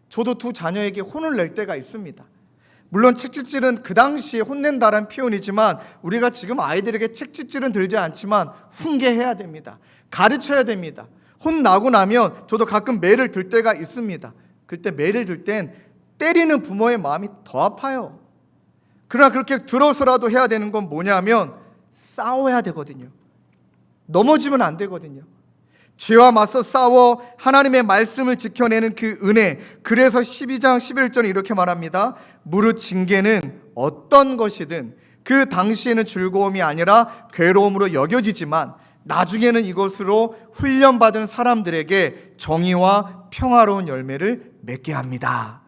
Speaker 6: 저도 두 자녀에게 혼을 낼 때가 있습니다. 물론 책찍질은 그 당시에 혼낸다라는 표현이지만 우리가 지금 아이들에게 책찍질은 들지 않지만 훈계해야 됩니다. 가르쳐야 됩니다. 혼나고 나면 저도 가끔 매를 들 때가 있습니다. 그때 매를 들 땐 때리는 부모의 마음이 더 아파요. 그러나 그렇게 들어서라도 해야 되는 건 뭐냐면 싸워야 되거든요. 넘어지면 안 되거든요. 죄와 맞서 싸워 하나님의 말씀을 지켜내는 그 은혜. 그래서 12장 11절에 이렇게 말합니다. 무릇 징계는 어떤 것이든 그 당시에는 즐거움이 아니라 괴로움으로 여겨지지만 나중에는 이것으로 훈련받은 사람들에게 정의와 평화로운 열매를 맺게 합니다.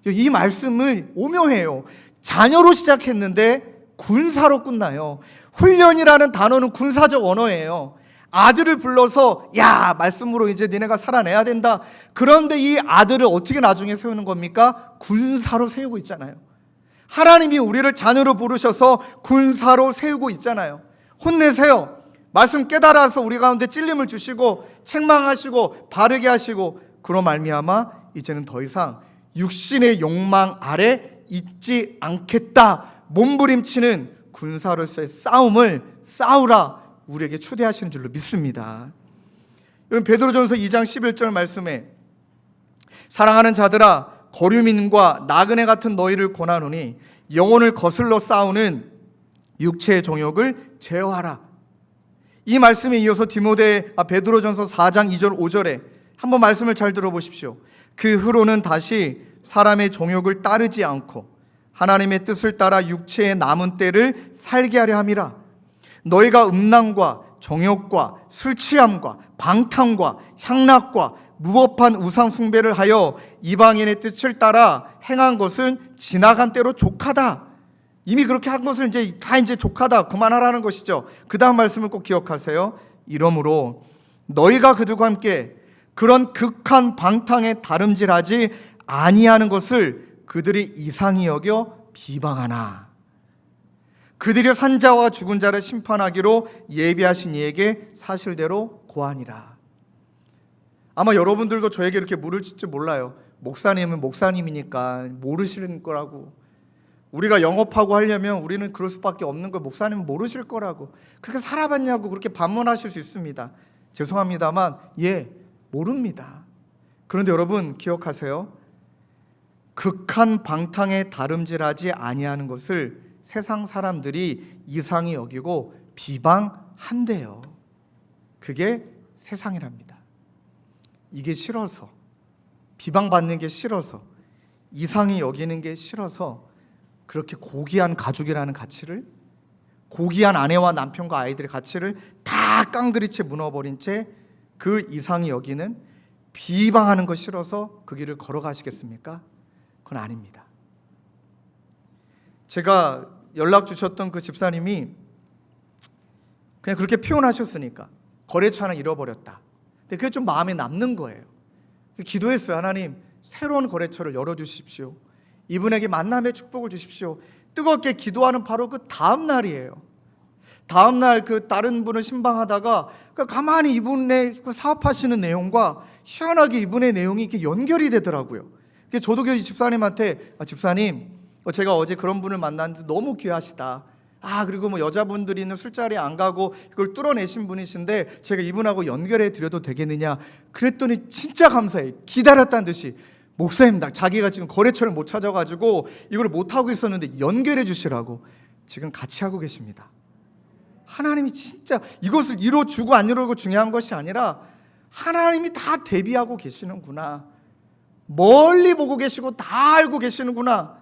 Speaker 6: 이 말씀을 오묘해요. 자녀로 시작했는데 군사로 끝나요. 훈련이라는 단어는 군사적 언어예요. 아들을 불러서 야 말씀으로 이제 니네가 살아내야 된다. 그런데 이 아들을 어떻게 나중에 세우는 겁니까? 군사로 세우고 있잖아요. 하나님이 우리를 자녀로 부르셔서 군사로 세우고 있잖아요. 혼내세요. 말씀 깨달아서 우리 가운데 찔림을 주시고 책망하시고 바르게 하시고 그로 말미암아 이제는 더 이상 육신의 욕망 아래 잊지 않겠다 몸부림치는 군사로서의 싸움을 싸우라 우리에게 초대하시는 줄로 믿습니다. 여러분, 베드로전서 2장 11절 말씀에 사랑하는 자들아 거류민과 나그네 같은 너희를 권하노니 영혼을 거슬러 싸우는 육체의 정욕을 제어하라. 이 말씀에 이어서 베드로전서 4장 2절 5절에 한번 말씀을 잘 들어보십시오. 그 후로는 다시 사람의 정욕을 따르지 않고 하나님의 뜻을 따라 육체의 남은 때를 살게 하려 함이라. 너희가 음란과 정욕과 술 취함과 방탕과 향락과 무법한 우상 숭배를 하여 이방인의 뜻을 따라 행한 것은 지나간 때로 족하다. 이미 그렇게 한 것을 이제 족하다, 그만하라는 것이죠. 그 다음 말씀을 꼭 기억하세요. 이러므로 너희가 그들과 함께 그런 극한 방탕에 다름질하지 아니하는 것을 그들이 이상히 여겨 비방하나. 그들이 산자와 죽은 자를 심판하기로 예비하신 이에게 사실대로 고하니라. 아마 여러분들도 저에게 이렇게 물을지 몰라요. 목사님은 목사님이니까 모르시는 거라고. 우리가 영업하고 하려면 우리는 그럴 수밖에 없는 걸 목사님은 모르실 거라고. 그렇게 살아봤냐고 그렇게 반문하실 수 있습니다. 죄송합니다만 모릅니다. 그런데 여러분 기억하세요. 극한 방탕에 다름질하지 아니하는 것을 세상 사람들이 이상히 여기고 비방한대요. 그게 세상이랍니다. 이게 싫어서, 비방받는 게 싫어서, 이상히 여기는 게 싫어서 그렇게 고귀한 가족이라는 가치를, 고귀한 아내와 남편과 아이들의 가치를 다 깡그리채 무너버린 채 그 이상히 여기는, 비방하는 거 싫어서 그 길을 걸어가시겠습니까? 그건 아닙니다. 제가 연락 주셨던 그 집사님이 그냥 그렇게 표현하셨으니까 거래처 하나 잃어버렸다. 근데 그게 좀 마음에 남는 거예요. 기도했어요. 하나님, 새로운 거래처를 열어주십시오. 이분에게 만남의 축복을 주십시오. 뜨겁게 기도하는 바로 그 다음 날이에요. 다음 날 그 다른 분을 신방하다가 가만히 이분의 그 사업하시는 내용과 희한하게 이분의 내용이 이렇게 연결이 되더라고요. 저도 그 집사님한테 집사님, 제가 어제 그런 분을 만났는데 너무 귀하시다. 그리고 뭐 여자분들이 있는 술자리에 안 가고 이걸 뚫어내신 분이신데 제가 이분하고 연결해 드려도 되겠느냐. 그랬더니 진짜 감사해. 기다렸다는 듯이 목사님, 자기가 지금 거래처를 못 찾아가지고 이걸 못 하고 있었는데 연결해 주시라고 지금 같이 하고 계십니다. 하나님이 진짜 이것을 이뤄주고 안 이루고 중요한 것이 아니라 하나님이 다 대비하고 계시는구나. 멀리 보고 계시고 다 알고 계시는구나.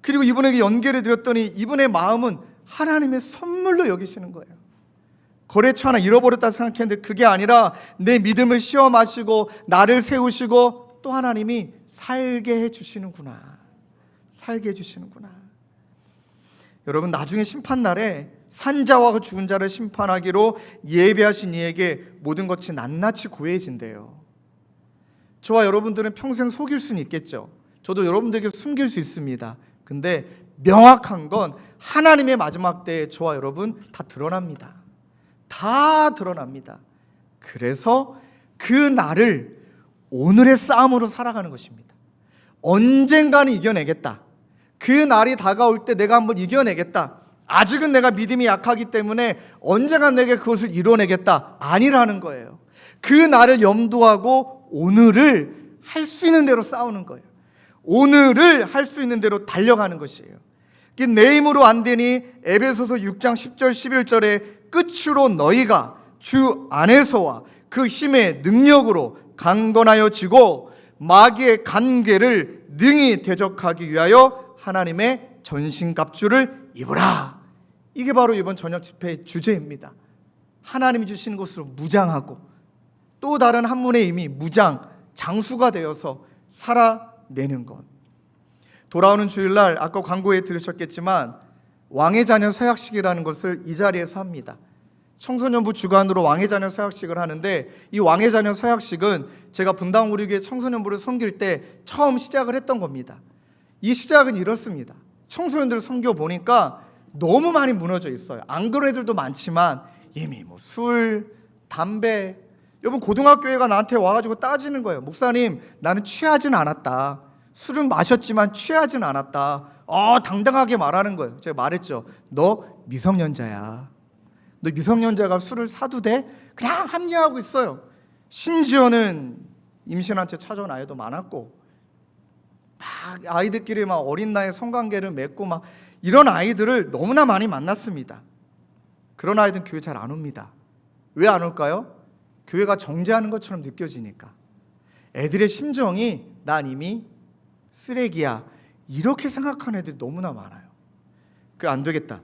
Speaker 6: 그리고 이분에게 연결해 드렸더니 이분의 마음은 하나님의 선물로 여기시는 거예요. 거래처 하나 잃어버렸다 생각했는데 그게 아니라 내 믿음을 시험하시고 나를 세우시고 또 하나님이 살게 해주시는구나. 살게 해주시는구나. 여러분, 나중에 심판날에 산자와 죽은 자를 심판하기로 예비하신 이에게 모든 것이 낱낱이 고해진대요. 저와 여러분들은 평생 속일 수는 있겠죠. 저도 여러분들에게 숨길 수 있습니다. 근데 명확한 건 하나님의 마지막 때에 저와 여러분 다 드러납니다. 다 드러납니다. 그래서 그 날을 오늘의 싸움으로 살아가는 것입니다. 언젠가는 이겨내겠다. 그 날이 다가올 때 내가 한번 이겨내겠다. 아직은 내가 믿음이 약하기 때문에 언젠가 내게 그것을 이뤄내겠다. 아니라는 거예요. 그 날을 염두하고 오늘을 할 수 있는 대로 싸우는 거예요. 오늘을 할 수 있는 대로 달려가는 것이에요. 내 힘으로 안 되니 에베소서 6장 10절 11절에 끝으로 너희가 주 안에서와 그 힘의 능력으로 강건하여 지고 마귀의 간계를 능히 대적하기 위하여 하나님의 전신갑주를 입으라. 이게 바로 이번 저녁 집회의 주제입니다. 하나님이 주시는 것으로 무장하고 또 다른 한문의 의미 무장, 장수가 되어서 살아내는 것. 돌아오는 주일날 아까 광고에 들으셨겠지만 왕의 자녀 서약식이라는 것을 이 자리에서 합니다. 청소년부 주관으로 왕의 자녀 서약식을 하는데 이 왕의 자녀 서약식은 제가 분당 우리 교회 청소년부를 섬길 때 처음 시작을 했던 겁니다. 이 시작은 이렇습니다. 청소년들을 섬겨보니까 너무 많이 무너져 있어요. 안 그런 애들도 많지만 이미 술, 담배. 여러분, 고등학교애가 나한테 와가지고 따지는 거예요. 목사님, 나는 취하진 않았다. 술은 마셨지만 취하진 않았다. 당당하게 말하는 거예요. 제가 말했죠. 너 미성년자야. 너 미성년자가 술을 사도 돼? 그냥 합리화하고 있어요. 심지어는 임신한 채 찾아온 아이도 많았고, 막 아이들끼리 막 어린 나이에 성관계를 맺고 막 이런 아이들을 너무나 많이 만났습니다. 그런 아이들은 교회 잘 안 옵니다. 왜 안 올까요? 교회가 정죄하는 것처럼 느껴지니까. 애들의 심정이 난 이미 쓰레기야, 이렇게 생각하는 애들이 너무나 많아요. 그래, 안 되겠다.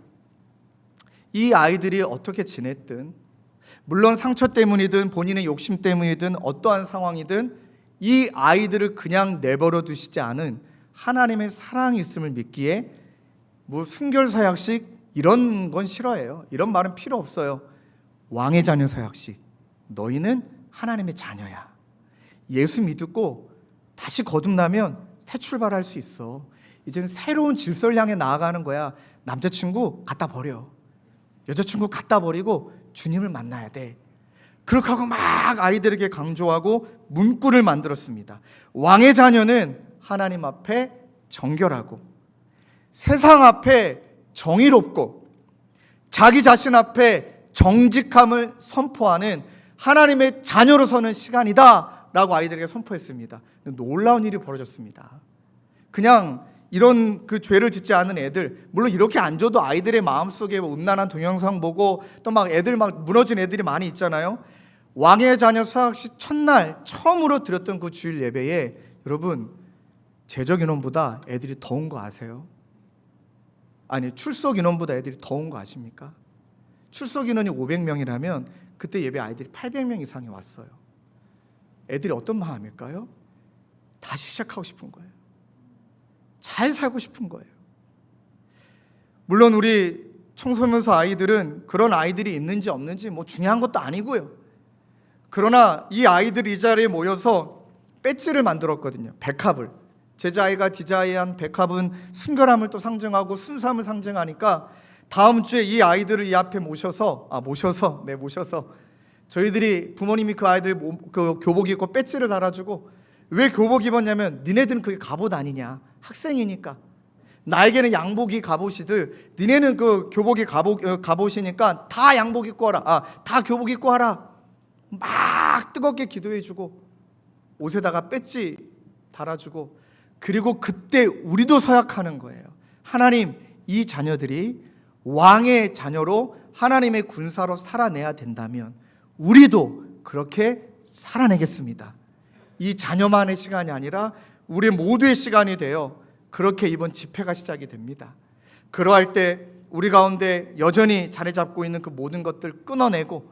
Speaker 6: 이 아이들이 어떻게 지냈든, 물론 상처 때문이든 본인의 욕심 때문이든 어떠한 상황이든 이 아이들을 그냥 내버려 두시지 않은 하나님의 사랑이 있음을 믿기에 뭐 순결서약식 이런 건 싫어해요. 이런 말은 필요 없어요. 왕의 자녀 서약식. 너희는 하나님의 자녀야. 예수 믿고 다시 거듭나면 새 출발할 수 있어. 이제는 새로운 질서를 향해 나아가는 거야. 남자친구 갖다 버려. 여자친구 갖다 버리고 주님을 만나야 돼. 그렇게 하고 막 아이들에게 강조하고 문구를 만들었습니다. 왕의 자녀는 하나님 앞에 정결하고 세상 앞에 정의롭고 자기 자신 앞에 정직함을 선포하는 하나님의 자녀로 서는 시간이다 라고 아이들에게 선포했습니다. 놀라운 일이 벌어졌습니다. 그냥 이런 그 죄를 짓지 않은 애들, 물론 이렇게 안 줘도 아이들의 마음속에 음란한 동영상 보고 또 막 애들 막 무너진 애들이 많이 있잖아요. 왕의 자녀 수학식 첫날 처음으로 드렸던 그 주일 예배에 여러분 제적 인원보다 애들이 더 온 거 아세요? 아니, 출석 인원보다 애들이 더 온 거 아십니까? 출석 인원이 500명이라면 그때 예배 아이들이 800명 이상이 왔어요. 애들이 어떤 마음일까요? 다시 시작하고 싶은 거예요. 잘 살고 싶은 거예요. 물론 우리 청소년서 아이들은 그런 아이들이 있는지 없는지 뭐 중요한 것도 아니고요. 그러나 이 아이들이 이 자리에 모여서 배지를 만들었거든요. 백합을. 제자아이가 디자인한 백합은 순결함을 또 상징하고 순수함을 상징하니까 다음 주에 이 아이들을 이 앞에 모셔서 저희들이 부모님이 그 아이들 그 교복 입고 배지를 달아주고, 왜 교복 입었냐면 니네들은 그게 갑옷 아니냐, 학생이니까. 나에게는 양복이 갑옷이듯 니네는 그 교복이 갑옷이니까 다 양복 입고 와라. 다 교복 입고 와라. 막 뜨겁게 기도해주고 옷에다가 배지 달아주고, 그리고 그때 우리도 서약하는 거예요. 하나님, 이 자녀들이 왕의 자녀로 하나님의 군사로 살아내야 된다면 우리도 그렇게 살아내겠습니다. 이 자녀만의 시간이 아니라 우리 모두의 시간이 되어 그렇게 이번 집회가 시작이 됩니다. 그러할 때 우리 가운데 여전히 자리 잡고 있는 그 모든 것들 끊어내고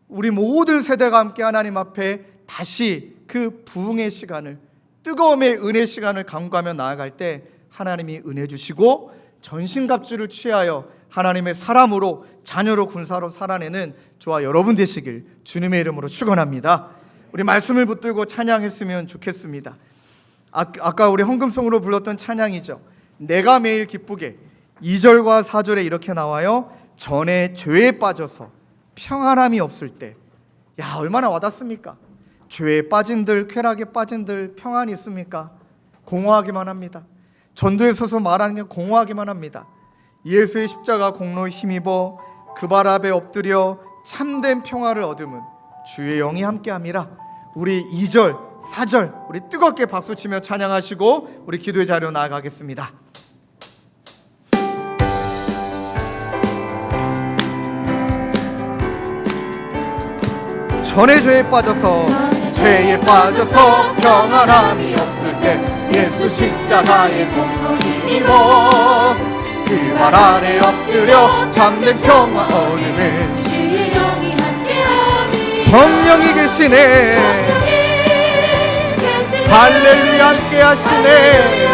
Speaker 6: 우리 모든 세대가 함께 하나님 앞에 다시 그 부흥의 시간을, 뜨거움의 은혜 시간을 간구하며 나아갈 때 하나님이 은혜 주시고 전신갑주를 취하여 하나님의 사람으로 자녀로 군사로 살아내는 저와 여러분 되시길 주님의 이름으로 축원합니다. 우리 말씀을 붙들고 찬양했으면 좋겠습니다. 아까 우리 헌금송으로 불렀던 찬양이죠. 내가 매일 기쁘게. 2절과 4절에 이렇게 나와요. 전에 죄에 빠져서 평안함이 없을 때. 야, 얼마나 와닿습니까? 죄에 빠진들, 쾌락에 빠진들 평안이 있습니까? 공허하기만 합니다. 전도에 서서 말하는 게 공허하기만 합니다. 예수의 십자가 공로에 힘입어 그 발 앞에 엎드려 참된 평화를 얻음은 주의 영이 함께함이라. 우리 2절, 4절 우리 뜨겁게 박수치며 찬양하시고 우리 기도의 자리로 나아가겠습니다. 전에 죄에 빠져서 평안함이 없을 때 예수 십자가의 공로 힘입어 그 발 아래 엎드려 참된 평화 얻음은
Speaker 2: 주의 영이 함께하니
Speaker 6: 성령이 계시네. 할렐루야 함께 하시네.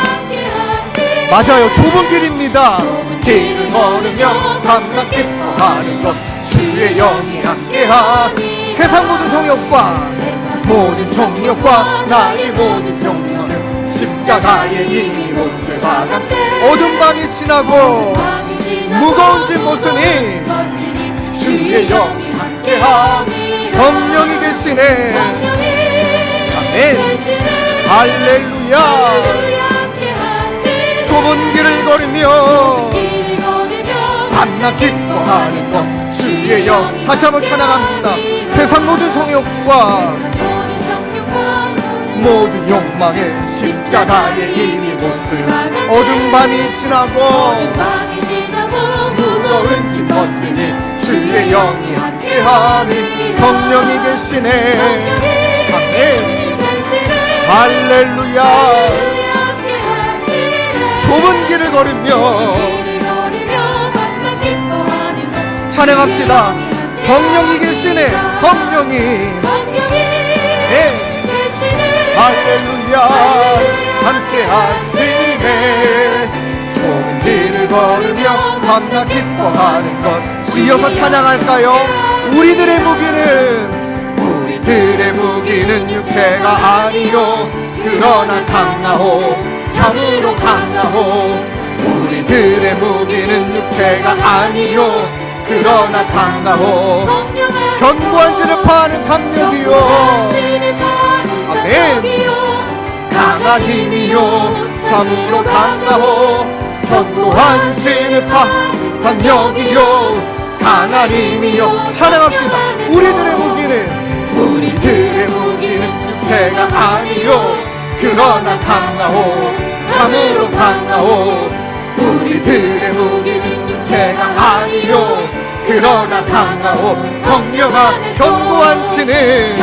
Speaker 6: 맞아요. 좁은 길입니다. 길을 걸으며 감각 기뻐하는 것 주의 영이 함께하니 세상 모든 정욕과 나의 모든 종로는 십자가의 이 못을 받아 어두운 밤이 지나고 무거운 짐 벗으니 주의 영이 함께하니 성령이 계시네. 아멘. 할렐루야. 좁은 길을 걸으며 밤낮 기뻐하는 것 주의 영. 다시 한번 찬양합시다. 세상 모든 정욕과 모든 욕망의 십자가의 이미 못을 어두운 밤이 지나고 무거운 짐 벗으니 주의 영이 함께하니 성령이 계시네. 아멘. 할렐루야. 좁은 길을 걸으며 찬양합시다. 성령이 계시네. 성령이 네. 할렐루야. 함께 하시네. 좁은 길을 걸으며 밤낮 기뻐하는 것. 이어서 찬양할까요? 우리들의 무기는 육체가 아니요 그러나 강하오 참으로 강하오. 우리들의 무기는 육체가 아니요 그러나 강하오 견고한 진을 파는 강력이요. 아멘. 강한 힘이요 참으로 강하오. 견고한 진을 파는 강력이요 강한 힘이요. 찬양합시다. 우리들의 무기는 육체가 아니요 그러나 강하오 참으로 강하오. 우리들의 무기는 육체가 아니요 그러나 강하오. 성령아 견고한 진은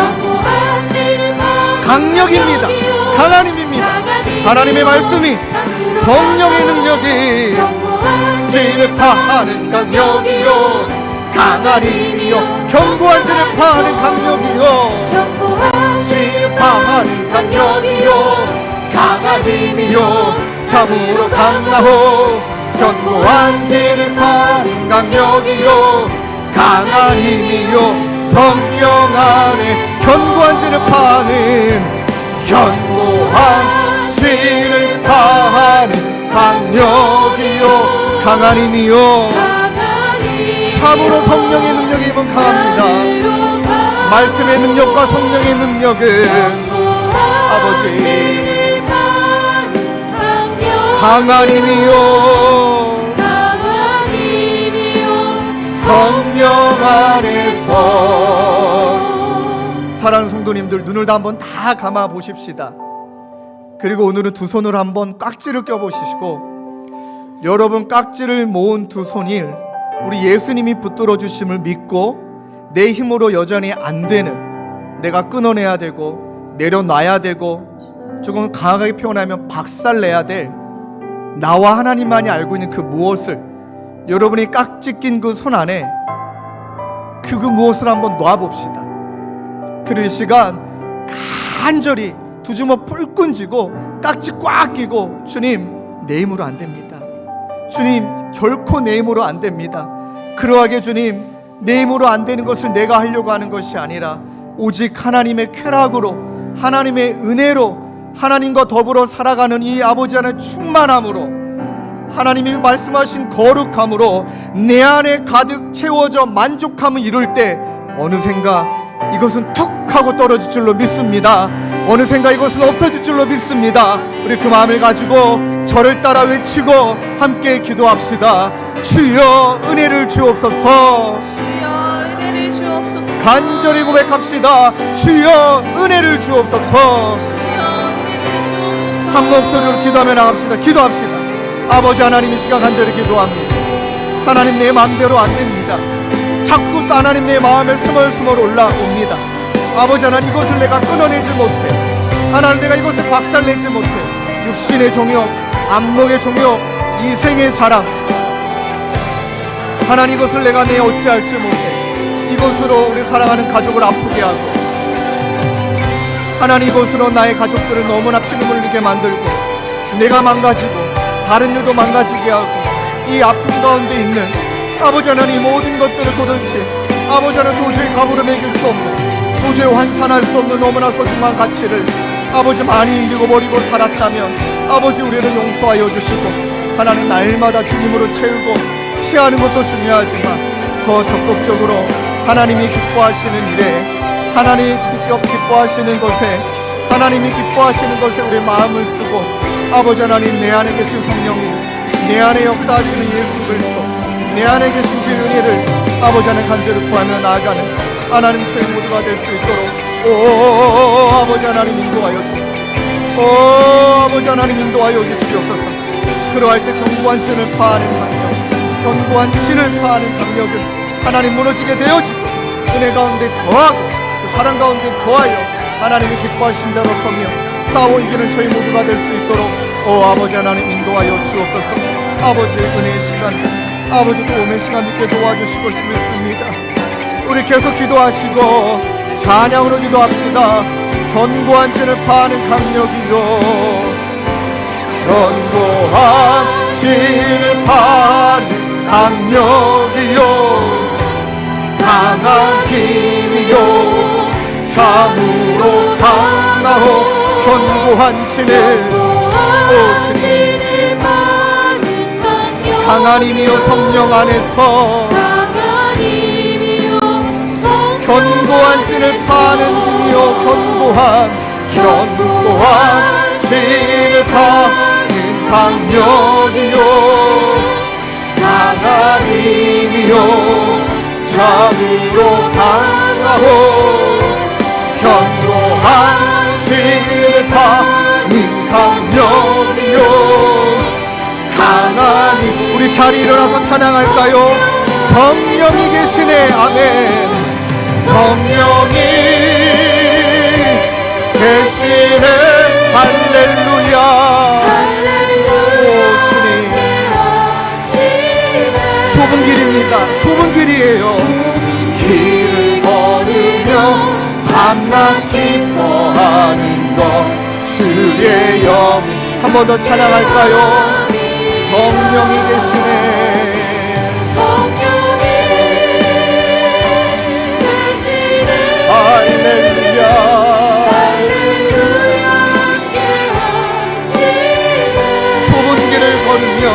Speaker 6: 강력입니다. 강한 힘입니다. 하나님의 말씀이 성령의 능력이 진을 파하는 강력이요 강한 힘이요 견고한 진을 파하는 강력이요 진을 파하는 강력이요 강한 힘이요 참으로 강하오. 견고한 진을 파는 강력이요 강한 힘이요 성령 안에 견고한 진을 파는 견고한 진을 파는 강력이요 강한 힘이요 참으로 성령의 능력이 이번 강합니다. 말씀의 능력과 성령의 능력은 아버지 강한 힘이요 성령 안에서. 사랑하는 성도님들 눈을 다 한번 다 감아 보십시다. 그리고 오늘은 두 손을 한번 깍지를 껴 보시고 여러분 깍지를 모은 두 손이 우리 예수님이 붙들어 주심을 믿고 내 힘으로 여전히 안 되는 내가 끊어내야 되고 내려놔야 되고 조금 강하게 표현하면 박살내야 될 나와 하나님만이 알고 있는 그 무엇을 여러분이 깍지 낀 그 손 안에 그 무엇을 한번 놔봅시다. 그리고 이 시간 간절히 두 주먹 뿔끈 쥐고 깍지 꽉 끼고 주님 내 힘으로 안 됩니다. 주님 결코 내 힘으로 안 됩니다. 그러하게 주님 내 힘으로 안 되는 것을 내가 하려고 하는 것이 아니라 오직 하나님의 쾌락으로 하나님의 은혜로 하나님과 더불어 살아가는 이 아버지 안의 충만함으로 하나님이 말씀하신 거룩함으로 내 안에 가득 채워져 만족함을 이룰 때 어느샌가 이것은 툭 하고 떨어질 줄로 믿습니다. 어느샌가 이것은 없어질 줄로 믿습니다. 우리 그 마음을 가지고 저를 따라 외치고 함께 기도합시다. 주여 은혜를 주옵소서. 간절히 고백합시다. 주여 은혜를 주옵소서. 한 목소리로 기도하며 나갑시다. 기도합시다. 아버지 하나님 이 시간 간절히 기도합니다. 하나님 내 마음대로 안 됩니다. 자꾸 하나님 내 마음에 스멀스멀 올라옵니다. 아버지 하나님 이것을 내가 끊어내지 못해. 하나님 내가 이것을 박살내지 못해. 육신의 종욕, 안목의 종욕, 이생의 자랑 하나님 이것을 내가 내 어찌할지 못해. 이것으로 우리 사랑하는 가족을 아프게 하고 하나님 이것으로 나의 가족들을 너무나 피눈물 흘리게 만들고 내가 망가지고 다른 일도 망가지게 하고 이 아픔 가운데 있는 아버지 하나님 모든 것들을 도대체 아버지 하나님 도저히 값으로 매길 수 없는 도저히 환산할 수 없는 너무나 소중한 가치를 아버지 많이 잃어버리고 살았다면 아버지 우리를 용서하여 주시고 하나님 날마다 주님으로 채우고 피하는 것도 중요하지만 더 적극적으로 하나님이 기뻐하시는 일에 하나님 기뻐하시는 것에 하나님이 기뻐하시는 것에 우리 마음을 쓰고 아버지 하나님 내 안에 계신 성령님, 내 안에 역사하시는 예수 그리스도, 내 안에 계신 그 은혜를 아버지 하나님 간절히 구하며 나아가는 하나님 저희 모두가 될 수 있도록 아버지 하나님 인도하여 주옵소서. 아버지 하나님 인도하여 주시옵소서. 그러할 때 견고한 진을 파하는 강력, 견고한 진을 파하는 강력은 하나님 무너지게 되어지고 은혜 가운데 거하고 사랑 가운데 거하여 하나님이 기뻐하신 자로 서며 싸워 이기는 저희 모두가 될 수 있도록 아버지 하나님 인도하여 주옵소서. 아버지의 은혜의 시간, 아버지 도움의 시간 있게 도와주시고 싶습니다. 우리 계속 기도하시고 찬양으로 기도합시다. 견고한 진을 파는 강력이요, 견고한 진을 파는 강력이요, 강한 힘이요, 참으로 강하오. 견고한 진을 강한 힘이요 성령 안에서 견고한 진을 파는 힘이요, 견고한 진을 파는 강력이요, 강한 힘이요, 참으로 강하오. 견고한 진을 파는 강력이요, 강한 힘. 우리 자리 일어나서 찬양할까요? 성령이 계시네. 아멘. 성령이 계시네. 할렐루야. 오 주님, 좁은 길입니다. 좁은 길이에요. 길을 걸으며 밤낮 기뻐하는 것 주의 영이. 한 번 더 찬양할까요? 성령이 계시네. 할렐루야. 좁은 길을 걸으며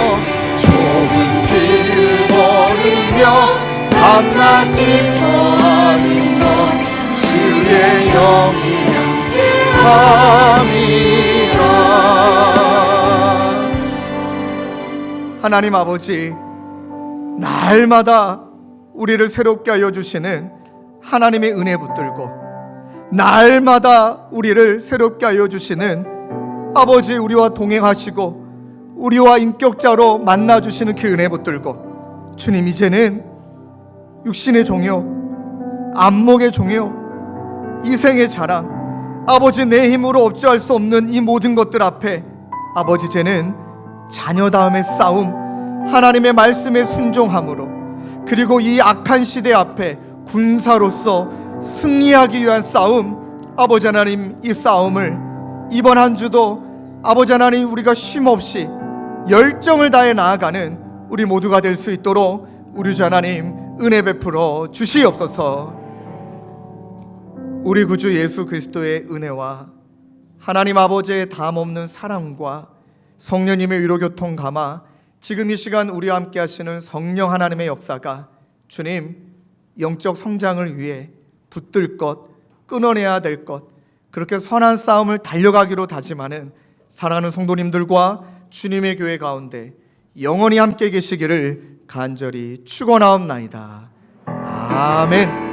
Speaker 6: 밤낮 기뻐하는 것 주의 영이 함이라. 하나님 아버지, 날마다 우리를 새롭게 하여 주시는 하나님의 은혜 붙들고, 날마다 우리를 새롭게 하여 주시는 아버지 우리와 동행하시고 우리와 인격자로 만나주시는 그 은혜 붙들고, 주님 이제는 육신의 종욕, 안목의 종욕, 이생의 자랑, 아버지 내 힘으로 업주할 수 없는 이 모든 것들 앞에 아버지 이제는 자녀다움의 싸움, 하나님의 말씀에 순종함으로, 그리고 이 악한 시대 앞에 군사로서 승리하기 위한 싸움, 아버지 하나님 이 싸움을 이번 한 주도 아버지 하나님 우리가 쉼없이 열정을 다해 나아가는 우리 모두가 될 수 있도록 우리 주 하나님 은혜 베풀어 주시옵소서. 우리 구주 예수 그리스도의 은혜와 하나님 아버지의 담없는 사랑과 성령님의 위로교통 감화, 지금 이 시간 우리와 함께 하시는 성령 하나님의 역사가 주님 영적 성장을 위해 붙들 것, 끊어내야 될 것, 그렇게 선한 싸움을 달려가기로 다짐하는 사랑하는 성도님들과 주님의 교회 가운데 영원히 함께 계시기를 간절히 축원하옵나이다. 아멘.